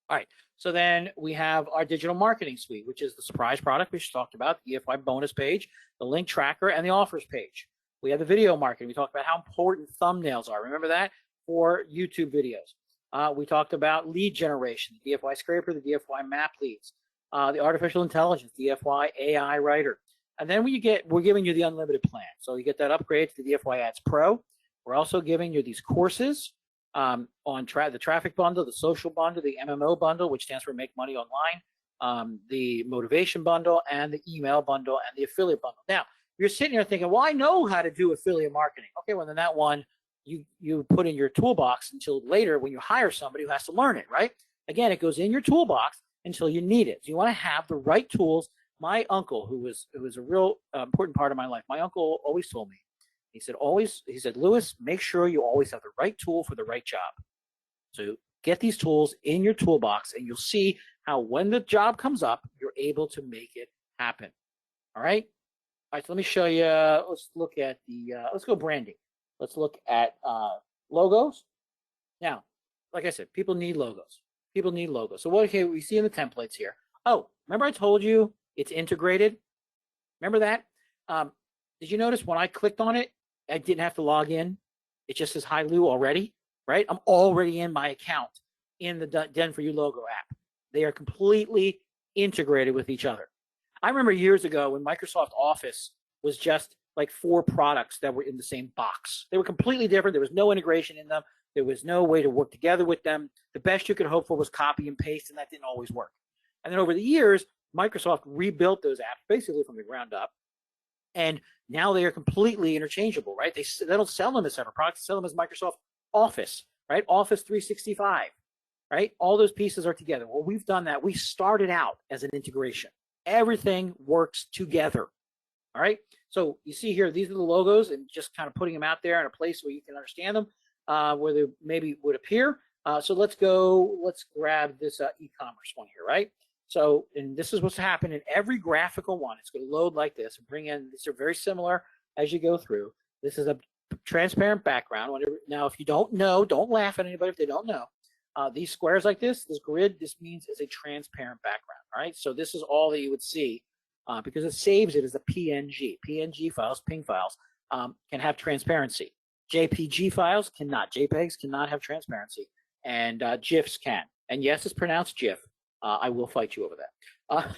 All right. So then we have our digital marketing suite, which is the surprise product we just talked about, the EFY bonus page, the link tracker, and the offers page. We have the video marketing. We talked about how important thumbnails are. Remember that for YouTube videos. We talked about lead generation, the DFY scraper, the DFY map leads, the artificial intelligence, DFY AI writer. And then we're giving you the unlimited plan. So you get that upgrade to the DFY Ads Pro. We're also giving you these courses on the traffic bundle, the social bundle, the MMO bundle, which stands for Make Money Online, the motivation bundle, and the email bundle, and the affiliate bundle. Now, you're sitting here thinking, well, I know how to do affiliate marketing. Okay, well, then that one you put in your toolbox until later when you hire somebody who has to learn it, right? Again, it goes in your toolbox until you need it. So you want to have the right tools. My uncle, who was a real important part of my life, my uncle always told me, he said, Lewis, make sure you always have the right tool for the right job. So get these tools in your toolbox and you'll see how when the job comes up, you're able to make it happen. All right. All right. So let me show you. Let's look at let's go branding. Let's look at logos. Now, like I said, people need logos. People need logos. So what we see in the templates here. Oh, remember I told you it's integrated? Remember that? Did you notice when I clicked on it, I didn't have to log in. It just says hi Lou already, right? I'm already in my account in the Den for You logo app. They are completely integrated with each other. I remember years ago when Microsoft Office was just like 4 products that were in the same box. They were completely different. There was no integration in them. There was no way to work together with them. The best you could hope for was copy and paste, and that didn't always work. And then over the years, Microsoft rebuilt those apps basically from the ground up. And now they are completely interchangeable, right? They don't sell them as separate products, they sell them as Microsoft Office, right? Office 365, right? All those pieces are together. Well, we've done that. We started out as an integration. Everything works together, all right? So you see here, these are the logos and just kind of putting them out there in a place where you can understand them, where they maybe would appear. So let's grab this e-commerce one here, right? So, and this is what's happened in every graphical one. It's going to load like this and bring in, these are very similar as you go through. This is a transparent background. Now, if you don't know, don't laugh at anybody if they don't know. These squares like this grid, this means is a transparent background, all right? So this is all that you would see because it saves it as a PNG. PNG files, PNG files can have transparency. JPG files cannot. JPEGs cannot have transparency. And GIFs can. And yes, it's pronounced GIF. I will fight you over that.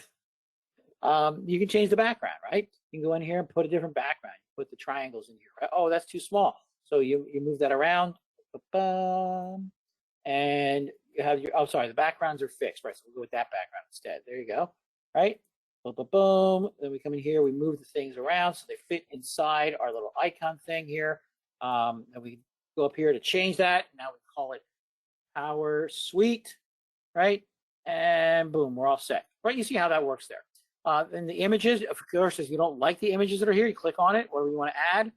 You can change the background, right? You can go in here and put a different background. Put the triangles in here. Right? Oh, that's too small. So you move that around. And you have your, the backgrounds are fixed, right? So we'll go with that background instead. There you go, right? Boom, boom, boom. Then we come in here, we move the things around so they fit inside our little icon thing here. And we go up here to change that. Now we call it Power Suite, right? And boom, we're all set. Right, you see how that works there. And the images, of course, if you don't like the images that are here, you click on it, whatever you want to add.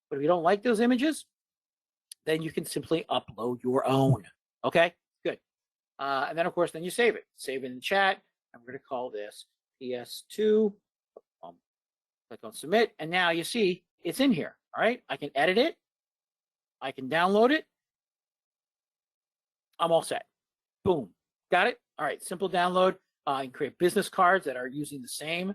But if you don't like those images, then you can simply upload your own. Okay, good. And then, of course, then you save it. Save it in the chat. I'm going to call this PS2. Click on submit. And now you see it's in here. All right, I can edit it. I can download it. I'm all set. Boom. Got it? All right, simple download. You can create business cards that are using the same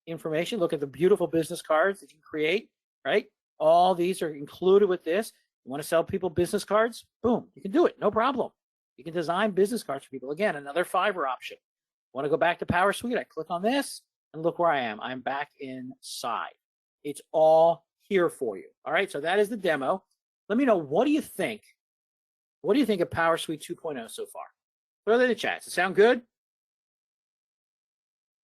information. Look at the beautiful business cards that you can create, right? All these are included with this. You want to sell people business cards? Boom, you can do it, no problem. You can design business cards for people. Again, another Fiverr option. Want to go back to Power Suite? I click on this and look where I am. I'm back inside. It's all here for you. All right, so that is the demo. Let me know, what do you think? What do you think of Power Suite 2.0 so far? Throw that in the chat. Does it sound good?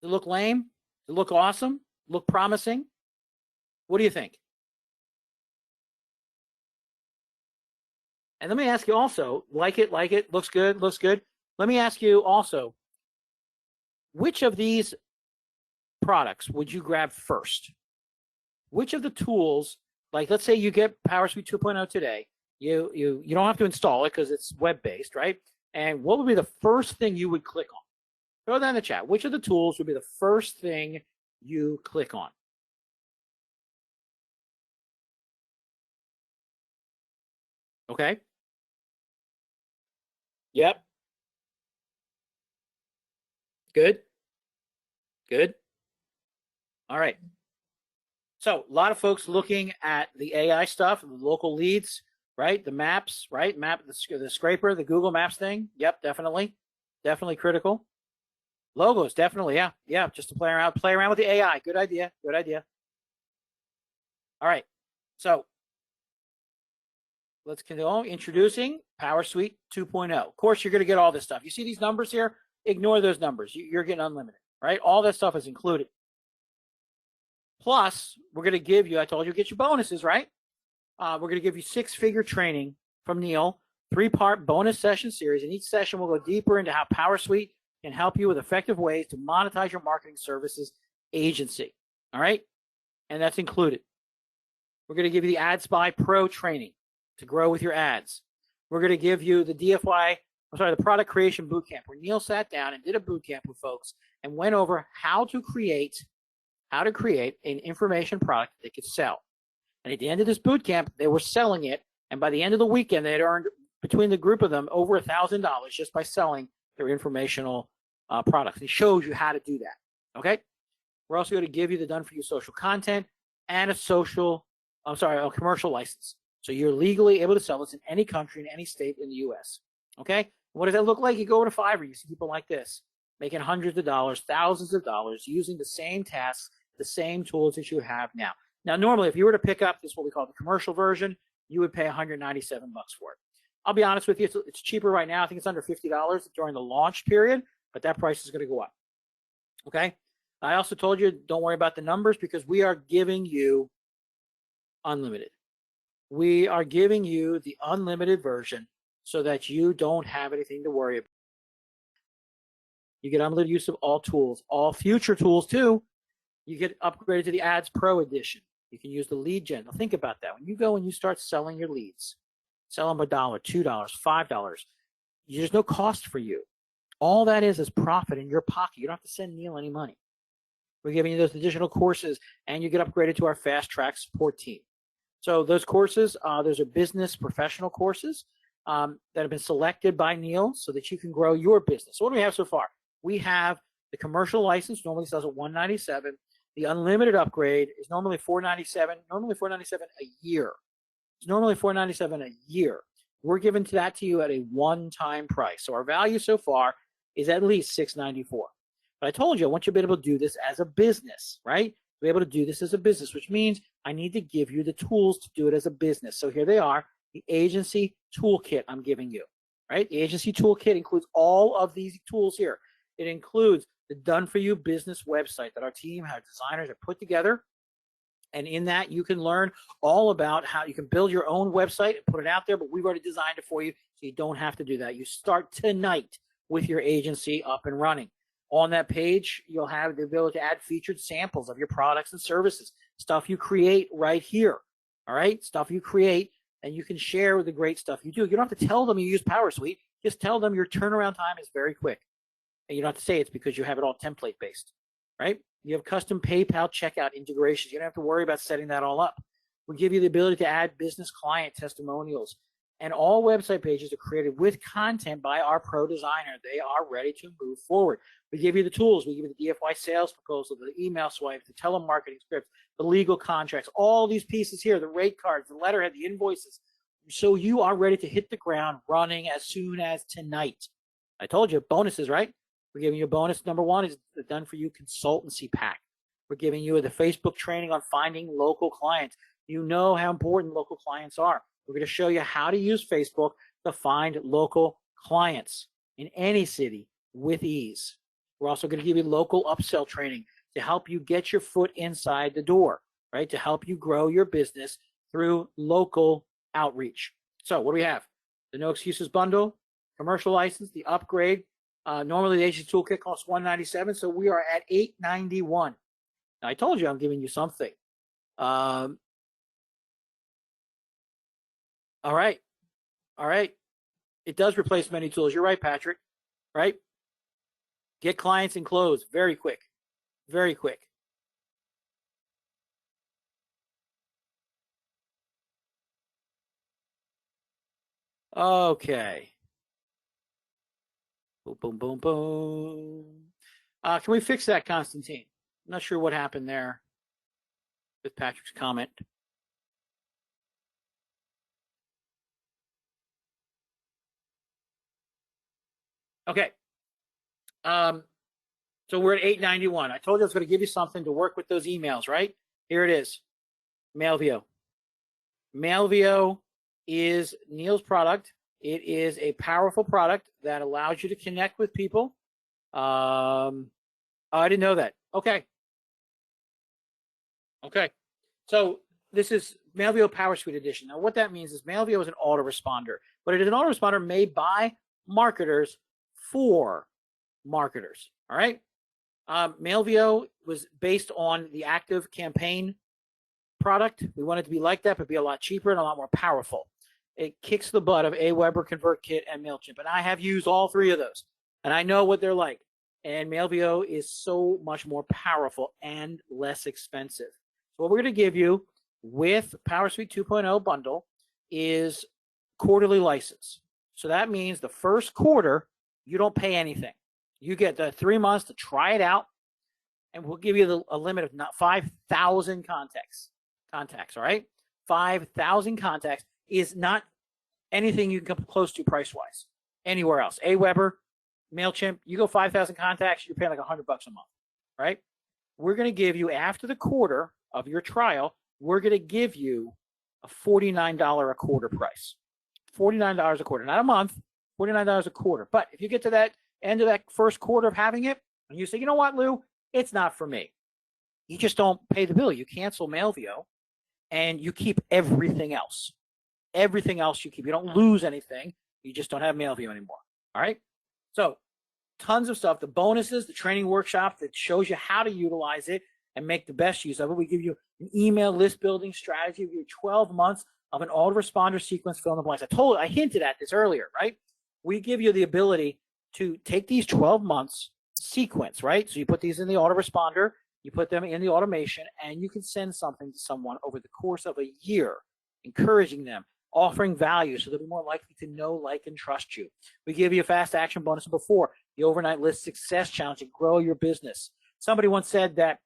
Does it look lame? Does it look awesome? Look promising? What do you think? And let me ask you also, like it, looks good, looks good. Let me ask you also, which of these products would you grab first? Which of the tools, like let's say you get Power Suite 2.0 today, you don't have to install it because it's web-based, right? And what would be the first thing you would click on? Throw that in the chat. Which of the tools would be the first thing you click on? Okay. Yep. Good. Good. All right. So a lot of folks looking at the AI stuff, the local leads, right? The maps, right? The scraper, the Google Maps thing. Yep, definitely critical. Logos, definitely, yeah. Just to play around with the AI. Good idea. All right. So let's continue. Introducing PowerSuite 2.0. Of course, you're going to get all this stuff. You see these numbers here? Ignore those numbers. You're getting unlimited, right? All that stuff is included. Plus, we're going to give you, I told you, get your bonuses, right? We're going to give you 6-figure training from Neil, 3-part bonus session series. In each session, we'll go deeper into how PowerSuite can help you with effective ways to monetize your marketing services agency. All right? And that's included. We're going to give you the AdSpy Pro training to grow with your ads. We're going to give you the the Product Creation Bootcamp, where Neil sat down and did a bootcamp with folks and went over how to create an information product that they could sell. And at the end of this boot camp, they were selling it. And by the end of the weekend, they had earned, between the group of them, over $1,000 just by selling their informational products. He shows you how to do that. Okay. We're also going to give you the done for you social content and a commercial license. So you're legally able to sell this in any country, in any state in the US. Okay. What does that look like? You go over to Fiverr, you see people like this, making hundreds of dollars, thousands of dollars, using the same tasks, the same tools that you have now. Now, normally, if you were to pick up this, what we call the commercial version, you would pay $197 for it. I'll be honest with you, it's cheaper right now. I think it's under $50 during the launch period, but that price is going to go up. Okay. I also told you, don't worry about the numbers, because we are giving you unlimited. We are giving you the unlimited version so that you don't have anything to worry about. You get unlimited use of all tools, all future tools too. You get upgraded to the Ads Pro edition. You can use the lead gen. Now think about that. When you go and you start selling your leads, sell them $1, $2, $5, there's no cost for you. All that is profit in your pocket. You don't have to send Neil any money. We're giving you those additional courses, and you get upgraded to our fast track support team. So those courses, those are business professional courses that have been selected by Neil so that you can grow your business. So what do we have so far? We have the commercial license, normally sells at $197. The unlimited upgrade is normally $497. Normally $497 a year. It's normally $497 a year. We're giving that to you at a one-time price. So our value so far is at least $694. But I told you, I want you to be able to do this as a business, right? Be able to do this as a business, which means I need to give you the tools to do it as a business. So here they are, the agency toolkit I'm giving you, right? The agency toolkit includes all of these tools here. It includes the done for you business website that our team, our designers have put together. And in that, you can learn all about how you can build your own website and put it out there, but we've already designed it for you, so you don't have to do that. You start tonight with your agency up and running. On that page, you'll have the ability to add featured samples of your products and services, stuff you create right here, all right? Stuff you create, and you can share with the great stuff you do. You don't have to tell them you use PowerSuite. Just tell them your turnaround time is very quick. And you don't have to say it's because you have it all template-based, right? You have custom PayPal checkout integrations. You don't have to worry about setting that all up. We give you the ability to add business client testimonials. And all website pages are created with content by our pro designer. They are ready to move forward. We give you the tools. We give you the DFY sales proposal, the email swipe, the telemarketing scripts, the legal contracts, all these pieces here, the rate cards, the letterhead, the invoices. So you are ready to hit the ground running as soon as tonight. I told you, bonuses, right? We're giving you a bonus. Number one is the Done For You Consultancy Pack. We're giving you the Facebook training on finding local clients. You know how important local clients are. We're going to show you how to use Facebook to find local clients in any city with ease. We're also going to give you local upsell training to help you get your foot inside the door, right? To help you grow your business through local outreach. So what do we have? The No Excuses Bundle, commercial license, the upgrade. Normally the agency toolkit costs $197, so we are at $891. Now, I told you I'm giving you something. All right. It does replace many tools. You're right, Patrick. Right? Get clients and close very quick. Very quick. Okay. Boom, boom, boom, boom. Can we fix that, Constantine? I'm not sure what happened there with Patrick's comment. Okay. So we're at 891. I told you I was going to give you something to work with those emails, right? Here it is. Mailvio. Mailvio is Neil's product. It is a powerful product that allows you to connect with people. I didn't know that. Okay. So this is Mailvio Power Suite Edition. Now, what that means is Mailvio is an autoresponder, but it is an autoresponder made by marketers for marketers. All right. Mailvio was based on the Active Campaign product. We want it to be like that, but be a lot cheaper and a lot more powerful. It kicks the butt of Aweber, ConvertKit, and MailChimp. And I have used all three of those, and I know what they're like. And Mailvio is so much more powerful and less expensive. So what we're going to give you with PowerSuite 2.0 bundle is quarterly license. So that means the first quarter, you don't pay anything. You get the 3 months to try it out, and we'll give you a limit of 5,000 contacts. All right? 5,000 contacts is not anything you can come close to price-wise anywhere else. Aweber, MailChimp, you go 5,000 contacts, you're paying like $100 a month, right? We're going to give you, after the quarter of your trial, we're going to give you a $49 a quarter price. $49 a quarter, not a month, $49 a quarter. But if you get to that end of that first quarter of having it, and you say, you know what, Lou, it's not for me. You just don't pay the bill. You cancel Mailvio, and you keep everything else. Everything else you keep. You don't lose anything. You just don't have Mailvio anymore. All right? So tons of stuff. The bonuses, the training workshop that shows you how to utilize it and make the best use of it. We give you an email list building strategy. We give you 12 months of an autoresponder sequence fill in the blanks. I hinted at this earlier, right? We give you the ability to take these 12 months sequence, right? So you put these in the autoresponder, you put them in the automation, and you can send something to someone over the course of a year, encouraging them, offering value so they'll be more likely to know, like, and trust you. We give you a fast action bonus before the overnight list success challenge to grow your business. Somebody once said that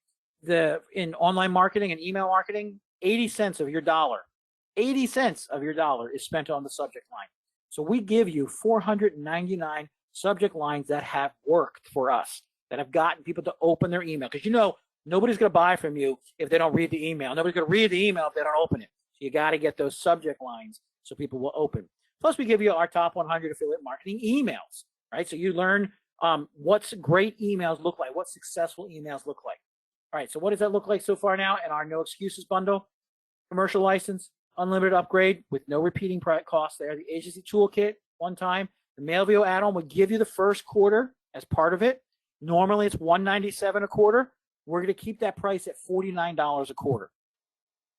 in online marketing and email marketing, 80 cents of your dollar is spent on the subject line. So we give you 499 subject lines that have worked for us, that have gotten people to open their email. Because nobody's going to buy from you if they don't read the email. Nobody's going to read the email if they don't open it. So you got to get those subject lines so people will open. Plus, we give you our top 100 affiliate marketing emails, right? So you learn what's great emails look like, what successful emails look like. All right, so what does that look like so far now in our No Excuses bundle? Commercial license, unlimited upgrade with no repeating costs there. The agency toolkit, one time. The Mailvio add-on would give you the first quarter as part of it. Normally, it's $197 a quarter. We're going to keep that price at $49 a quarter.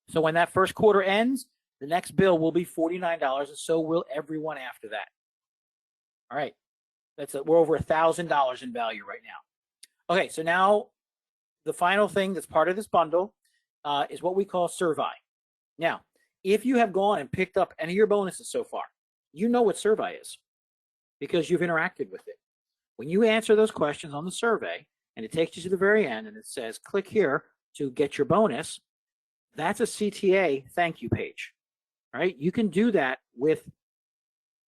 So when that first quarter ends, the next bill will be $49, and so will everyone after that. All right. We're over $1,000 in value right now. Okay, so now the final thing that's part of this bundle is what we call Survey. Now, if you have gone and picked up any of your bonuses so far, you know what Survey is because you've interacted with it. When you answer those questions on the survey, and it takes you to the very end, and it says, click here to get your bonus, that's a CTA thank you page, right? You can do that with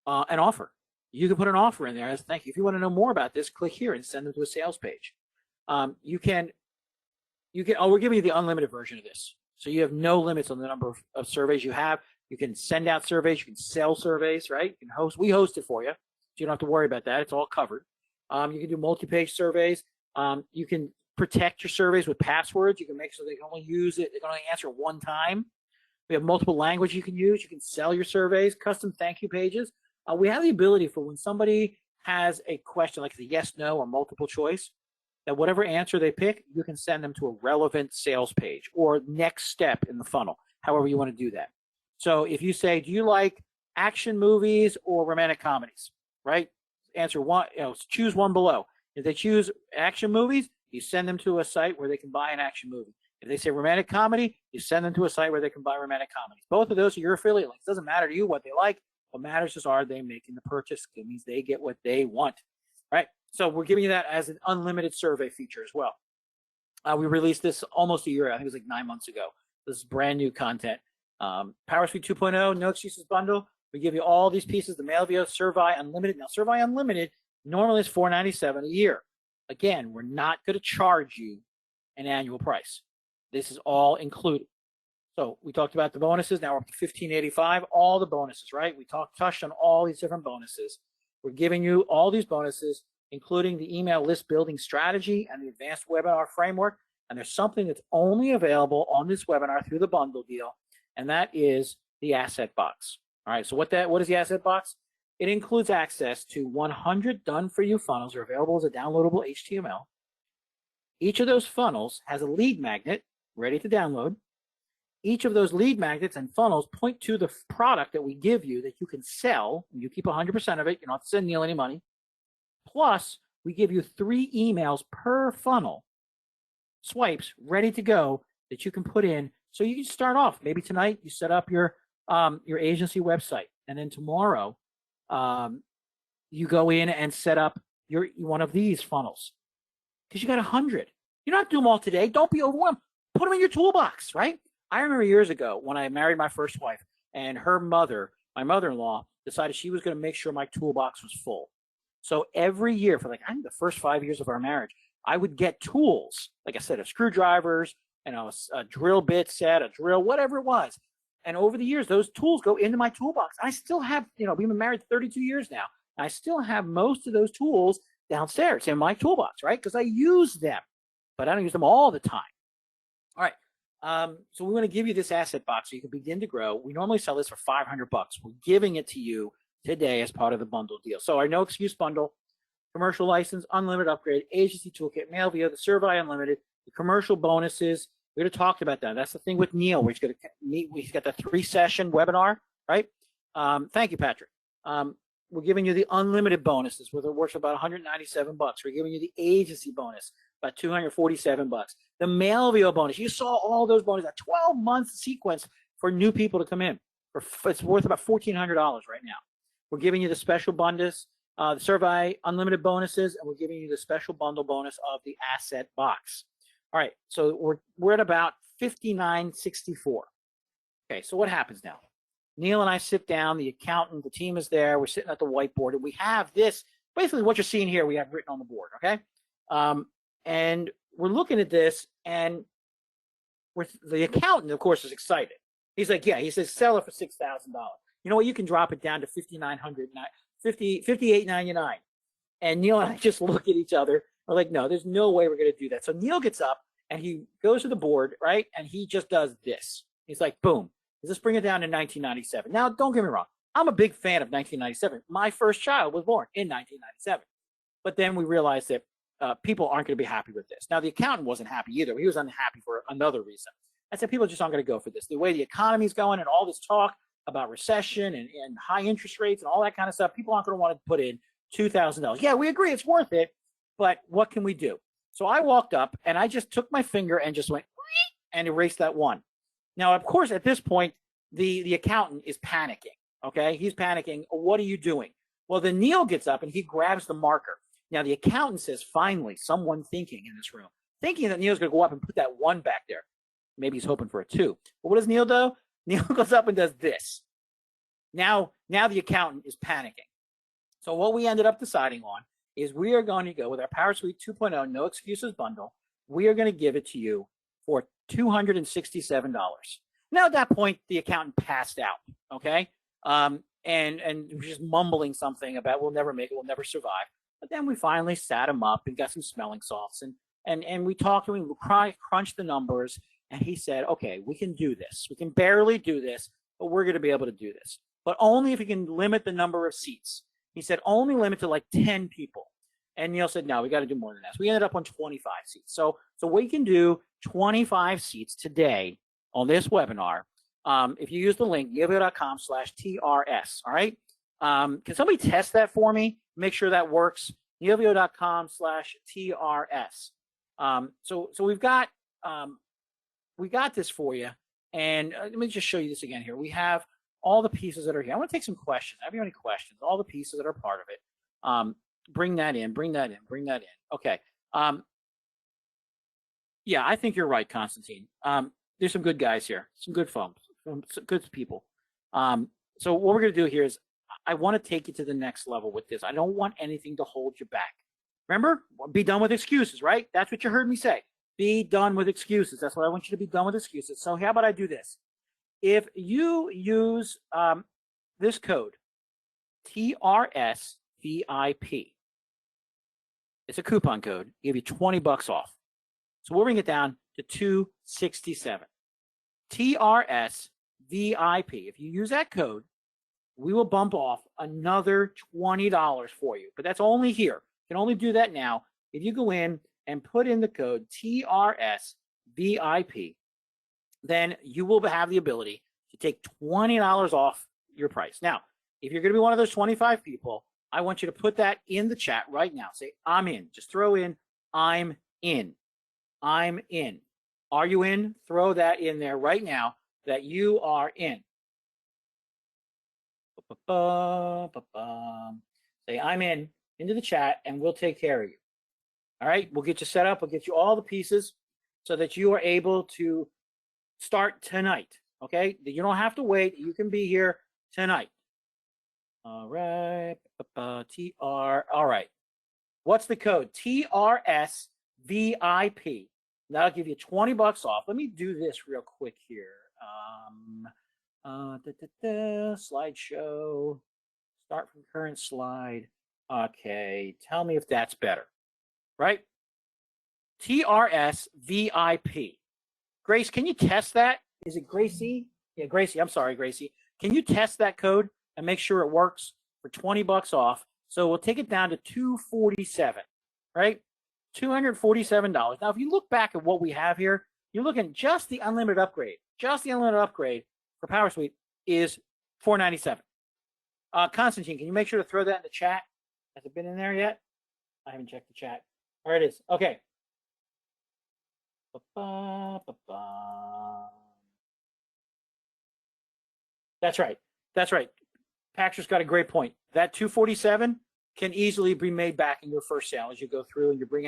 an offer. You can put an offer in there as thank you. If you want to know more about this, click here and send them to a sales page. We're giving you the unlimited version of this. So you have no limits on the number of surveys you have. You can send out surveys. You can sell surveys, right? You can we host it for you. So you don't have to worry about that. It's all covered. You can do multi-page surveys. You can protect your surveys with passwords. You can make sure they can only use it. They can only answer one time. We have multiple languages you can use. You can sell your surveys, custom thank you pages. We have the ability for when somebody has a question like the yes, no, or multiple choice, that whatever answer they pick, you can send them to a relevant sales page or next step in the funnel, however you want to do that. So if you say, do you like action movies or romantic comedies, right? Answer one, choose one below. If they choose action movies, you send them to a site where they can buy an action movie. If they say romantic comedy, you send them to a site where they can buy romantic comedies. Both of those are your affiliate links. It doesn't matter to you what they like. What matters is, are they making the purchase? It means they get what they want. All right. So we're giving you that as an unlimited survey feature as well. We released this almost a year, I think it was like 9 months ago. This is brand new content. Power Suite 2.0, no excuses bundle. We give you all these pieces, the MailVio, Survey Unlimited. Now, Survey Unlimited normally is $497 a year. Again, we're not going to charge you an annual price. This is all included. So we talked about the bonuses. Now we're up to $15.85, all the bonuses, right? We touched on all these different bonuses. We're giving you all these bonuses, including the email list building strategy and the advanced webinar framework. And there's something that's only available on this webinar through the bundle deal, and that is the asset box. All right, so what is the asset box? It includes access to 100 done-for-you funnels are available as a downloadable HTML. Each of those funnels has a lead magnet ready to download. Each of those lead magnets and funnels point to the product that we give you that you can sell. You keep 100% of it. You don't have to send Neil any money. Plus, we give you 3 emails per funnel, swipes ready to go that you can put in. So you can start off. Maybe tonight you set up your agency website, and then tomorrow you go in and set up one of these funnels because you got 100. You don't have to do them all today. Don't be overwhelmed. Put them in your toolbox, right? I remember years ago when I married my first wife, and her mother, my mother-in-law, decided she was going to make sure my toolbox was full. So every year for I think the first 5 years of our marriage, I would get tools, like a set of screwdrivers and a drill bit set, a drill, whatever it was. And over the years, those tools go into my toolbox. I still have, we've been married 32 years now. And I still have most of those tools downstairs in my toolbox, right? Because I use them, but I don't use them all the time. All right. So we want to give you this asset box so you can begin to grow. We normally sell this for $500. We're giving it to you today as part of the bundle deal. So our no excuse bundle, commercial license, unlimited upgrade, agency toolkit, MailVio, the Survey Unlimited, the commercial bonuses. We already talked about that. That's the thing with Neil. We're going to meet. He's got the 3-session webinar, right? Thank you, Patrick. We're giving you the unlimited bonuses, where they're worth about $197. We're giving you the agency bonus, about $247. The MailVio bonus. You saw all those bonuses. A 12-month sequence for new people to come in. It's worth about $1,400 right now. We're giving you the special bonus, the Survey Unlimited bonuses, and we're giving you the special bundle bonus of the asset box. All right, so we're at about $59.64. Okay, so what happens now? Neil and I sit down, the accountant, the team is there, we're sitting at the whiteboard, and we have this, basically what you're seeing here, we have written on the board, okay? And we're looking at this, and the accountant, of course, is excited. He's like, yeah, he says, sell it for $6,000. You know what, you can drop it down to $58.99. And Neil and I just look at each other. We're like, no, there's no way we're going to do that. So Neil gets up and he goes to the board, right? And he just does this. He's like, boom, let's bring it down to 1997. Now, don't get me wrong. I'm a big fan of 1997. My first child was born in 1997. But then we realized that people aren't going to be happy with this. Now, the accountant wasn't happy either. He was unhappy for another reason. I said, people just aren't going to go for this. The way the economy's going and all this talk about recession and high interest rates and all that kind of stuff, people aren't going to want to put in $2,000. Yeah, we agree it's worth it, but what can we do? So I walked up and I just took my finger and just went and erased that one. Now, of course, at this point, the accountant is panicking, okay? He's panicking. What are you doing? Well, then Neil gets up and he grabs the marker. Now, the accountant says, finally, someone thinking in this room, thinking that Neil's going to go up and put that 1 back there. Maybe he's hoping for a 2. But what does Neil do? Neil goes up and does this. Now the accountant is panicking. So what we ended up deciding on is we are going to go with our Power Suite 2.0 No Excuses bundle. We are going to give it to you for $267. Now at that point, the accountant passed out, okay? And just mumbling something about we'll never make it, we'll never survive. But then we finally sat him up and got some smelling salts and we talked to him, we crunched the numbers, and he said, okay, we can do this. We can barely do this, but we're going to be able to do this. But only if we can limit the number of seats. He said, only limit to like 10 people. And Neil said, no, we got to do more than that. So we ended up on 25 seats. So we can do 25 seats today on this webinar. If you use the link, neilvio.com/TRS, all right? Can somebody test that for me? Make sure that works. neilvio.com/TRS. So we got this for you. And let me just show you this again here. We have all the pieces that are here. I want to take some questions. Have you any questions? All the pieces that are part of it. bring that in. Okay. Yeah, I think you're right, Constantine. There's some good guys here, some good folks, some good people. So what we're going to do here is I want to take you to the next level with this. I don't want anything to hold you back. Remember, be done with excuses, right? That's what you heard me say. Be done with excuses. That's what I want you to be done with excuses. So how about I do this? If you use this code, TRSVIP, it's a coupon code, give you $20 off. So we'll bring it down to $267. TRSVIP. If you use that code, we will bump off another $20 for you. But that's only here. You can only do that now if you go in and put in the code TRSVIP. Then you will have the ability to take $20 off your price. Now, if you're going to be one of those 25 people, I want you to put that in the chat right now. Say, I'm in. Just throw in, I'm in. I'm in. Are you in? Throw that in there right now that you are in. Say, I'm in, into the chat, and we'll take care of you. All right? We'll get you set up. We'll get you all the pieces so that you are able to start tonight. Okay? You don't have to wait. You can be here tonight. All right. All right. What's the code? TRSVIP. That'll give you $20 off. Let me do this real quick here. Slideshow. Start from current slide. Okay. Tell me if that's better. Right? TRSVIP. Grace, can you test that? Is it Gracie? Yeah, Gracie. I'm sorry, Gracie. Can you test that code and make sure it works for $20 off? So we'll take it down to $247, right? $247. Now, if you look back at what we have here, you're looking just the unlimited upgrade. Just the unlimited upgrade for PowerSuite is $497. Constantine, can you make sure to throw that in the chat? Has it been in there yet? I haven't checked the chat. There it is. Okay. That's right. That's right. Paxer's got a great point. That $247 can easily be made back in your first sale as you go through and you bring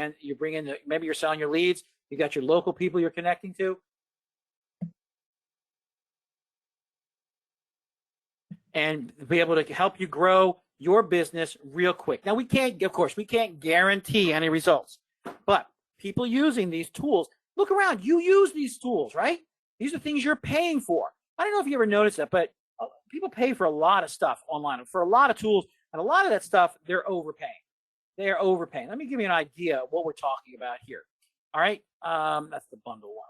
in maybe you're selling your leads, you got your local people you're connecting to. And be able to help you grow your business real quick. Now, we can't guarantee any results, but people using these tools, look around. You use these tools, right? These are things you're paying for. I don't know if you ever noticed that, but people pay for a lot of stuff online, for a lot of tools, and a lot of that stuff, they're overpaying. They are overpaying. Let me give you an idea of what we're talking about here. All right? That's the bundle one.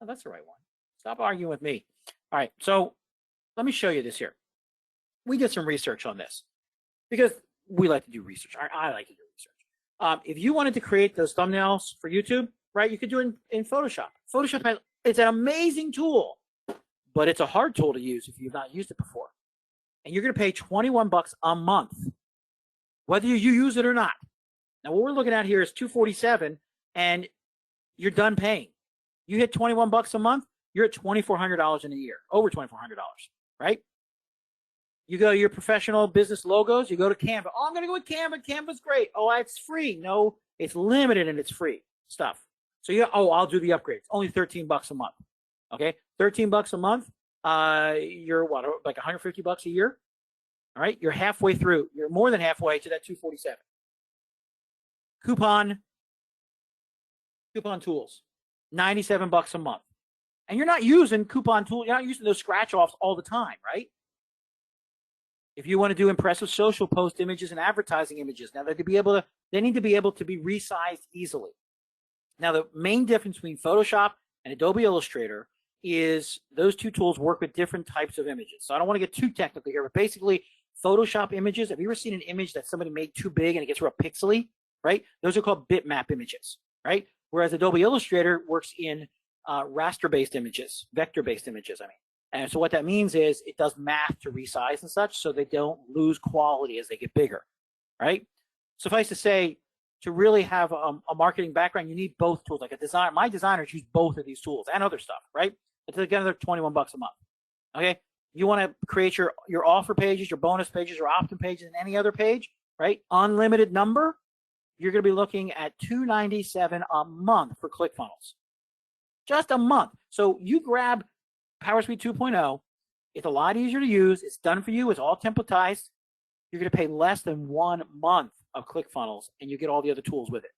Oh, that's the right one. Stop arguing with me. All right, so let me show you this here. We did some research on this because we like to do research. I like to do research. If you wanted to create those thumbnails for YouTube, right, you could do it in Photoshop. Photoshop it's an amazing tool, but it's a hard tool to use if you've not used it before. And you're going to pay $21 a month, whether you use it or not. Now, what we're looking at here is $247, and you're done paying. You hit $21 a month, you're at $2,400 in a year, over $2,400, right? You go to your professional business logos, you go to Canva. Oh, I'm going to go with Canva. Canva's great. Oh, it's free. No, it's limited and it's free stuff. So I'll do the upgrade. It's only $13 a month. Okay, $13 a month. You're what, like $150 a year? All right, you're halfway through. You're more than halfway to that $247. Coupon tools, $97 a month. And you're not using coupon tools. You're not using those scratch offs all the time, right? If you want to do impressive social post images and advertising images, now they need to be able to be resized easily. Now, the main difference between Photoshop and Adobe Illustrator is those two tools work with different types of images. So I don't want to get too technical here, but basically Photoshop images, have you ever seen an image that somebody made too big and it gets real pixely, right? Those are called bitmap images, right? Whereas Adobe Illustrator works in raster-based images, vector-based images, I mean. And so what that means is it does math to resize and such so they don't lose quality as they get bigger, right? Suffice to say, to really have a marketing background, you need both tools. Like a designer, my designers use both of these tools and other stuff, right? It's together $21 a month. Okay, you want to create your offer pages, your bonus pages, your opt-in pages, and any other page. right? Unlimited number, you're going to be looking at $297 a month for ClickFunnels. Just a month. So you grab PowerSuite 2.0. It's a lot easier to use. It's done for you. It's all templatized. You're going to pay less than 1 month of ClickFunnels, and you get all the other tools with it.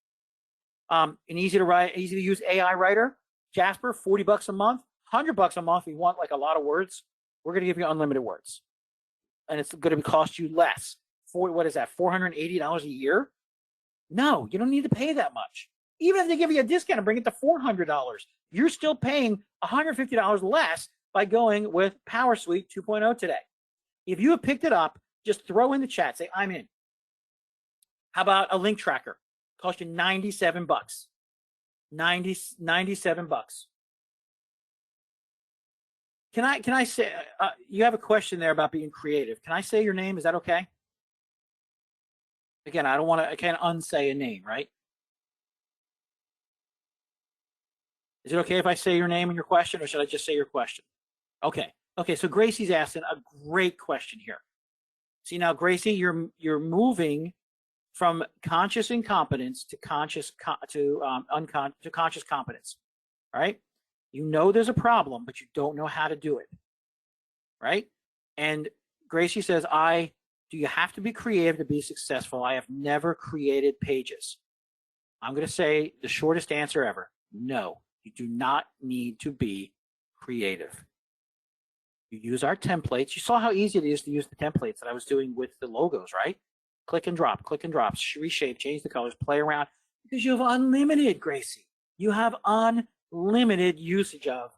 An easy to use AI writer, Jasper, $40 a month, $100 a month. If you want like a lot of words, we're going to give you unlimited words, and it's going to cost you less. What is that? $480 a year? No, you don't need to pay that much. Even if they give you a discount and bring it to $400, you're still paying $150 less by going with PowerSuite 2.0 today. If you have picked it up, just throw in the chat, say, I'm in. How about a link tracker? Cost you $97. $97. Can I say, you have a question there about being creative. Can I say your name? Is that okay? Again, I can't unsay a name, right? Is it okay if I say your name and your question, or should I just say your question? Okay. Okay, so Gracie's asking a great question here. See now, Gracie, you're moving from conscious incompetence to conscious competence. All right? You know there's a problem, but you don't know how to do it. Right? And Gracie says, do you have to be creative to be successful? I have never created pages. I'm going to say the shortest answer ever. No, you do not need to be creative. You use our templates. You saw how easy it is to use the templates that I was doing with the logos, right? Click and drop, reshape, change the colors, play around, because you have unlimited, Gracie. You have unlimited usage of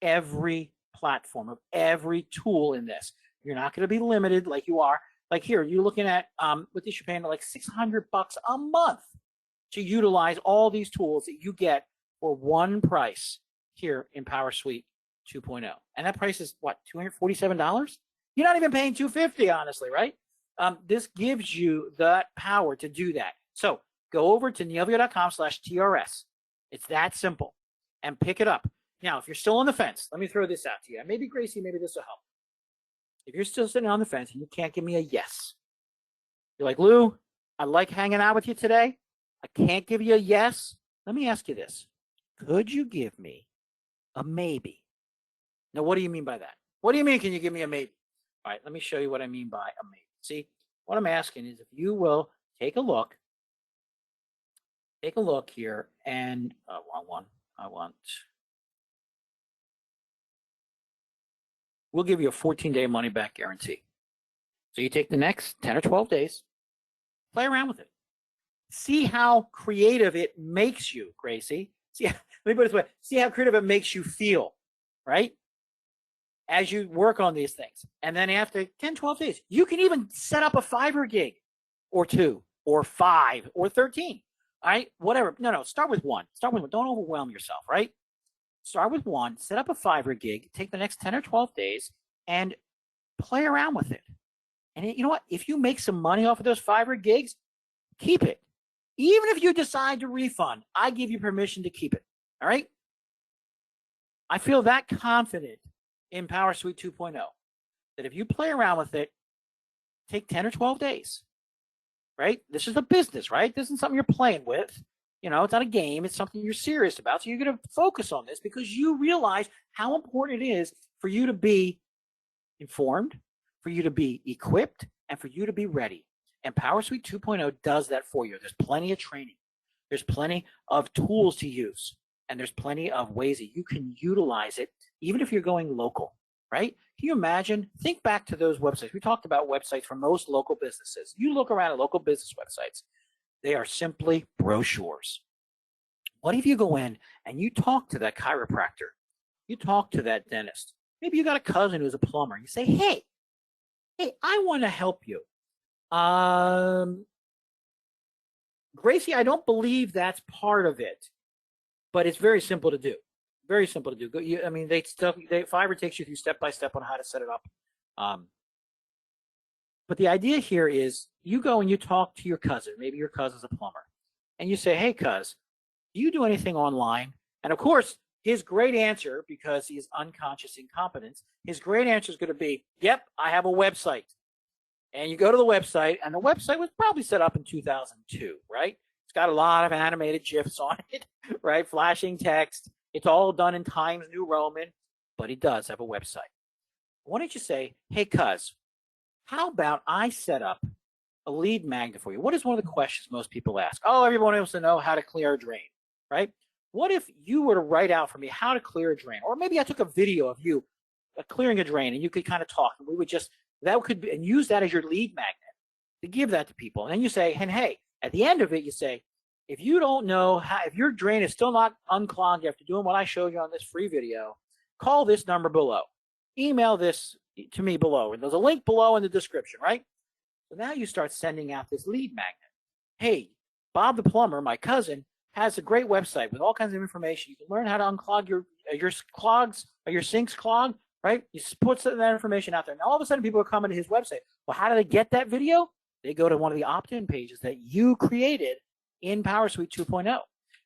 every platform, of every tool in this. You're not going to be limited like you are. Like here, you're looking at, with this, you're paying like $600 a month to utilize all these tools that you get for one price here in PowerSuite 2.0. And that price is what, $247? You're not even paying $250, honestly, right? This gives you that power to do that. So go over to neilvio.com/TRS. It's that simple, and pick it up. Now, if you're still on the fence, let me throw this out to you. Maybe Gracie, maybe this will help. If you're still sitting on the fence and you can't give me a yes, you're like, Lou, I like hanging out with you today. I can't give you a yes. Let me ask you this. Could you give me a maybe? Now, what do you mean by that? What do you mean, can you give me a maybe? All right, let me show you what I mean by a maybe. See, what I'm asking is if you will take a look here, and we'll give you a 14-day money-back guarantee. So you take the next 10 or 12 days, play around with it. See how creative it makes you, Gracie. See, let me put it this way. See how creative it makes you feel, right? As you work on these things. And then after 10, 12 days, you can even set up a Fiverr gig or 2 or 5 or 13, all right? Whatever. No, start with 1. Start with 1. Don't overwhelm yourself, right? Start with 1, set up a Fiverr gig, take the next 10 or 12 days, and play around with it. And you know what? If you make some money off of those Fiverr gigs, keep it. Even if you decide to refund, I give you permission to keep it, all right? I feel that confident in PowerSuite 2.0 that if you play around with it, take 10 or 12 days, right? This is a business, right? This isn't something you're playing with. You know, it's not a game. It's something you're serious about. So you're going to focus on this because you realize how important it is for you to be informed, for you to be equipped, and for you to be ready. And PowerSuite 2.0 does that for you. There's plenty of training. There's plenty of tools to use. And there's plenty of ways that you can utilize it, even if you're going local, right? Can you imagine? Think back to those websites. We talked about websites for most local businesses. You look around at local business websites. They are simply brochures. What if you go in and you talk to that chiropractor? You talk to that dentist. Maybe you got a cousin who's a plumber. You say, hey, I want to help you. Gracie, I don't believe that's part of it, but it's very simple to do. Very simple to do. Fiverr takes you through step by step on how to set it up. But the idea here is you go and you talk to your cousin. Maybe your cousin's a plumber. And you say, hey, cuz, do you do anything online? And of course, his great answer, because he is unconscious incompetence, his great answer is going to be, yep, I have a website. And you go to the website, and the website was probably set up in 2002, right? It's got a lot of animated GIFs on it, right? Flashing text. It's all done in Times New Roman, but it does have a website. Why don't you say, hey, cuz, how about I set up a lead magnet for you? What is one of the questions most people ask? Oh, everyone wants to know how to clear a drain, right? What if you were to write out for me how to clear a drain? Or maybe I took a video of you clearing a drain and you could kind of talk, and we would just, that could be, and use that as your lead magnet to give that to people. And then you say, and hey, at the end of it, you say, if you don't know how, if your drain is still not unclogged after doing what I showed you on this free video, call this number below. Email this to me below. And there's a link below in the description, right? So now you start sending out this lead magnet. Hey, Bob the plumber, my cousin, has a great website with all kinds of information. You can learn how to unclog your clogs, or your sinks clogged, right? You put that information out there. Now all of a sudden people are coming to his website. Well, how do they get that video? They go to one of the opt-in pages that you created in PowerSuite 2.0.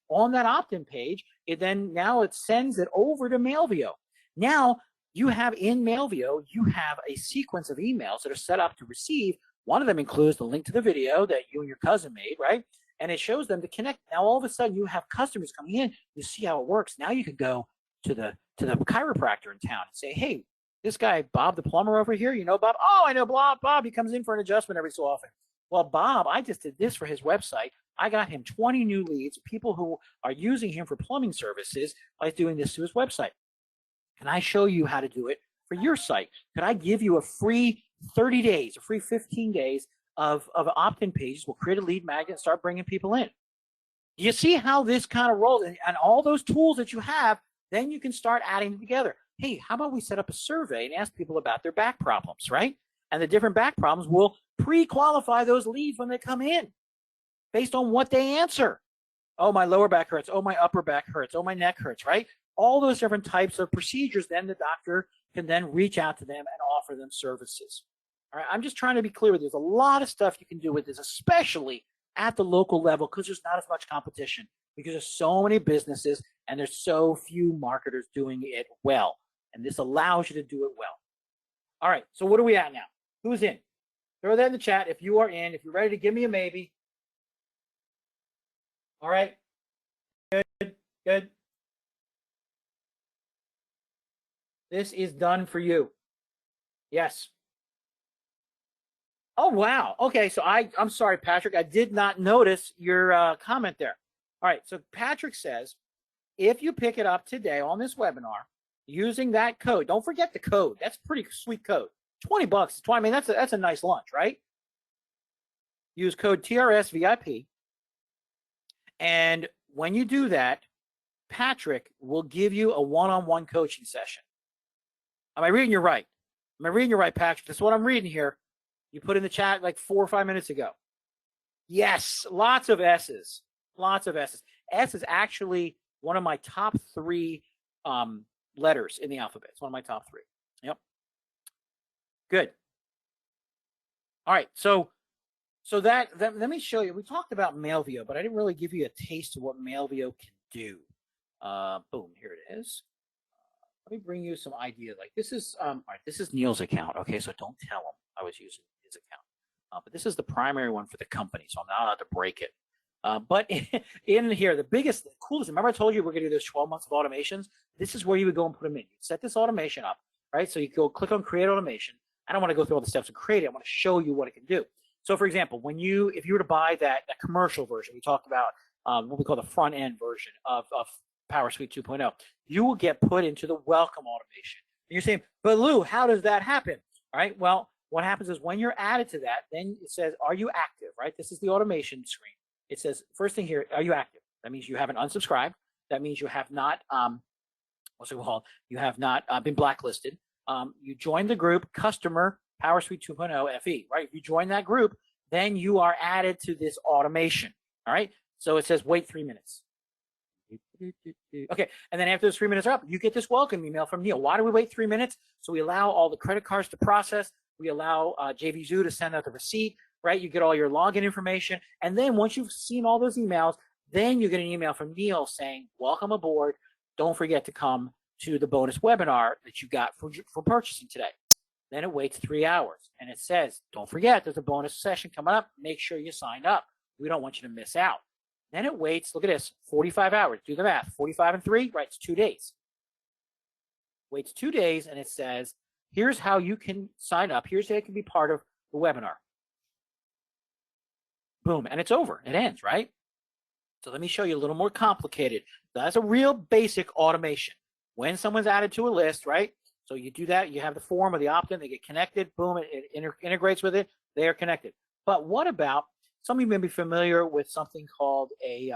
On that opt-in page, now it sends it over to Mailvio. Now you have in Mailvio, you have a sequence of emails that are set up to receive. One of them includes the link to the video that you and your cousin made, right? And it shows them to connect. Now all of a sudden you have customers coming in. You see how it works. Now you can go to the chiropractor in town and say, hey, this guy Bob the plumber over here, you know Bob? Oh, I know Bob. He comes in for an adjustment every so often. Well, Bob, I just did this for his website. I got him 20 new leads, people who are using him for plumbing services by doing this to his website. Can I show you how to do it for your site? Can I give you a free 30 days, a free 15 days of opt-in pages? We'll create a lead magnet and start bringing people in. You see how this kind of rolls? And all those tools that you have, then you can start adding them together. Hey, how about we set up a survey and ask people about their back problems, right? And the different back problems will pre-qualify those leads when they come in based on what they answer. Oh, my lower back hurts. Oh, my upper back hurts. Oh, my neck hurts, right? All those different types of procedures, then the doctor can then reach out to them and offer them services. All right, I'm just trying to be clear. There's a lot of stuff you can do with this, especially at the local level, because there's not as much competition, because there's so many businesses and there's so few marketers doing it well. And this allows you to do it well. All right, so what are we at now? Who's in? Throw that in the chat if you are in. If you're ready to give me a maybe. All right. Good. This is done for you. Yes. Oh, wow. Okay, so I'm sorry, Patrick. I did not notice your comment there. All right, so Patrick says, if you pick it up today on this webinar using that code, don't forget the code. That's pretty sweet code. $20. I mean, that's a nice lunch, right? Use code TRSVIP. And when you do that, Patrick will give you a one-on-one coaching session. Am I reading you right? Am I reading you right, Patrick? That's what I'm reading here. You put in the chat like 4 or 5 minutes ago. Yes, lots of S's. Lots of S's. S is actually one of my top 3 letters in the alphabet. It's one of my top 3. Yep. Good. All right. So that let me show you. We talked about Mailvio, but I didn't really give you a taste of what Mailvio can do. Boom, here it is. Let me bring you some ideas. Like this is all right. This is Neil's account. Okay, so don't tell him I was using his account. But this is the primary one for the company, so I'm not allowed to break it. But in here, the coolest, remember I told you we're going to do those 12 months of automations? This is where you would go and put them in. You set this automation up, right? So you go click on create automation. I don't want to go through all the steps to create it. I want to show you what it can do. So for example, if you were to buy that commercial version, we talked about what we call the front end version of PowerSuite 2.0, you will get put into the welcome automation. And you're saying, but Lou, how does that happen? All right, well, what happens is when you're added to that, then it says, are you active, right? This is the automation screen. It says, first thing here, are you active? That means you haven't unsubscribed. That means you have not, what's it called? You have not been blacklisted. You joined the group Customer PowerSuite 2.0 FE, right? If you join that group, then you are added to this automation, all right? So it says, wait 3 minutes. Okay, and then after those 3 minutes are up, you get this welcome email from Neil. Why do we wait 3 minutes? So we allow all the credit cards to process. We allow JVZoo to send out the receipt, right? You get all your login information. And then once you've seen all those emails, then you get an email from Neil saying, welcome aboard. Don't forget to come to the bonus webinar that you got for purchasing today. Then it waits 3 hours and it says, don't forget, there's a bonus session coming up. Make sure you sign up. We don't want you to miss out. Then it waits, look at this, 45 hours. Do the math. 45 and 3, right? It's 2 days. Waits 2 days and it says, here's how you can sign up. Here's how you can be part of the webinar. Boom, and it's over. It ends, right? So let me show you a little more complicated. That's a real basic automation. When someone's added to a list, right? So you do that, you have the form or the opt-in, they get connected, boom, it integrates with it, they are connected. But what about, some of you may be familiar with something called a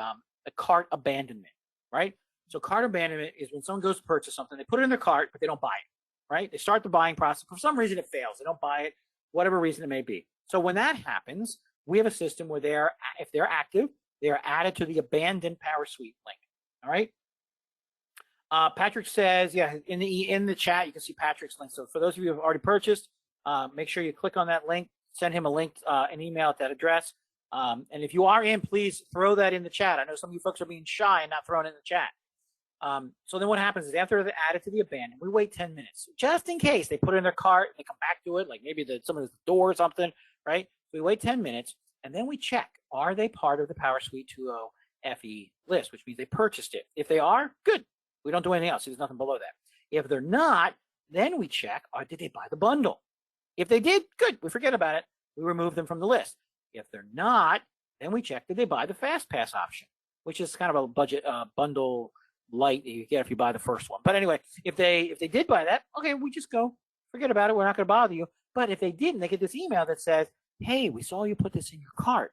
cart abandonment, right? So cart abandonment is when someone goes to purchase something, they put it in their cart, but they don't buy it, right? They start the buying process. For some reason, it fails. They don't buy it, whatever reason it may be. So when that happens, we have a system where if they're active, they are added to the abandoned PowerSuite link, all right? Patrick says, yeah, in the chat, you can see Patrick's link. So for those of you who have already purchased, make sure you click on that link, send him a link, an email at that address. And if you are in, please throw that in the chat. I know some of you folks are being shy and not throwing it in the chat. So then what happens is after they're added to the abandoned, we wait 10 minutes, just in case they put it in their cart, they come back to it, like maybe someone's door or something, right? We wait 10 minutes, and then we check, are they part of the PowerSuite 2.0 FE list, which means they purchased it. If they are, good. We don't do anything else. There's nothing below that. If they're not, then we check, did they buy the bundle? If they did, good. We forget about it. We remove them from the list. If they're not, then we check, did they buy the FastPass option, which is kind of a budget bundle light that you get if you buy the first one. But anyway, if they did buy that, okay, we just go, forget about it. We're not going to bother you. But if they didn't, they get this email that says, hey, we saw you put this in your cart.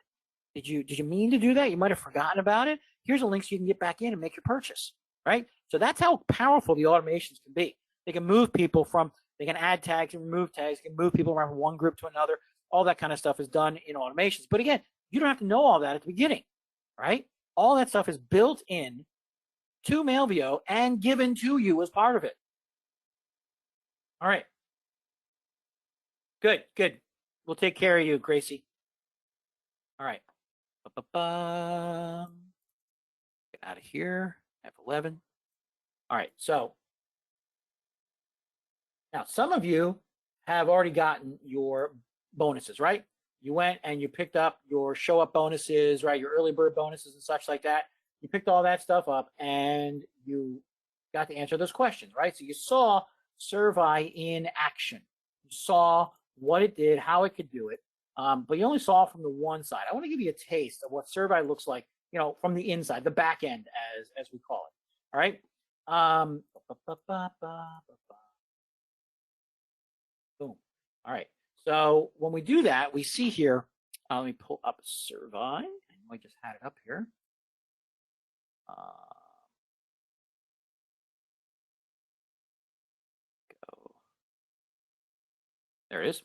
Did you mean to do that? You might have forgotten about it. Here's a link so you can get back in and make your purchase, right? So that's how powerful the automations can be. They can move people they can add tags and remove tags, can move people around from one group to another. All that kind of stuff is done in automations. But again, you don't have to know all that at the beginning, right? All that stuff is built in to Mailvio and given to you as part of it. All right. Good. We'll take care of you, Gracie. All right. Get out of here. F11. All right. So now some of you have already gotten your bonuses, right? You went and you picked up your show up bonuses, right? Your early bird bonuses and such like that. You picked all that stuff up and you got to answer those questions, right? So you saw Survey in action. You saw what it did, how it could do it, but you only saw from the one side. I want to give you a taste of what Survey looks like, from the inside, the back end, as we call it. All right. Boom. All right. So when we do that, we see here. Let me pull up Survey. I just had it up here. Go. There it is.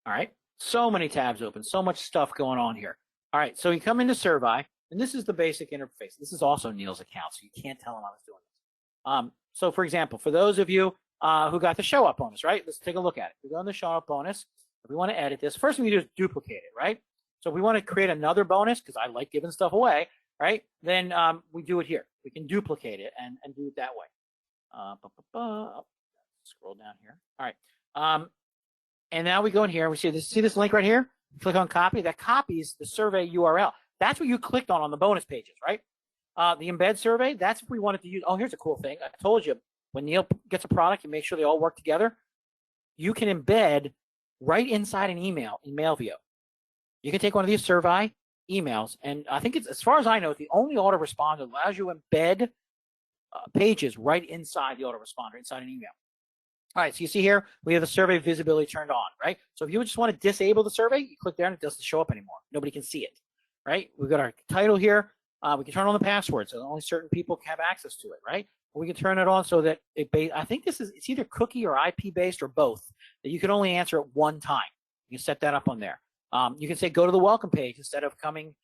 All right. So many tabs open, so much stuff going on here. All right. So you come into Survey, and this is the basic interface. This is also Neil's account, so you can't tell him I was doing this. So for example, for those of you who got the show up bonus, right? Let's take a look at it. We go in the show up bonus. If we want to edit this, first thing we do is duplicate it, right? So if we want to create another bonus, because I like giving stuff away, right? Then we do it here. We can duplicate it and do it that way. Scroll down here. All right. And now we go in here and we see this link right here? Click on copy. That copies the survey URL. That's what you clicked on the bonus pages, right? The embed survey, that's if we wanted to use. Oh, here's a cool thing. I told you, when Neil gets a product, you make sure they all work together. You can embed right inside an email in Mailvio. You can take one of these survey emails, and I think it's, as far as I know, it's the only autoresponder that allows you to embed pages right inside the autoresponder, inside an email. All right, so you see here, we have the survey visibility turned on, right? So if you just want to disable the survey, you click there and it doesn't show up anymore. Nobody can see it, right? We've got our title here. We can turn on the password so that only certain people can have access to it, right? Or we can turn it on so that I think it's either cookie or IP based or both, that you can only answer at one time. You can set that up on there. You can say go to the welcome page instead of going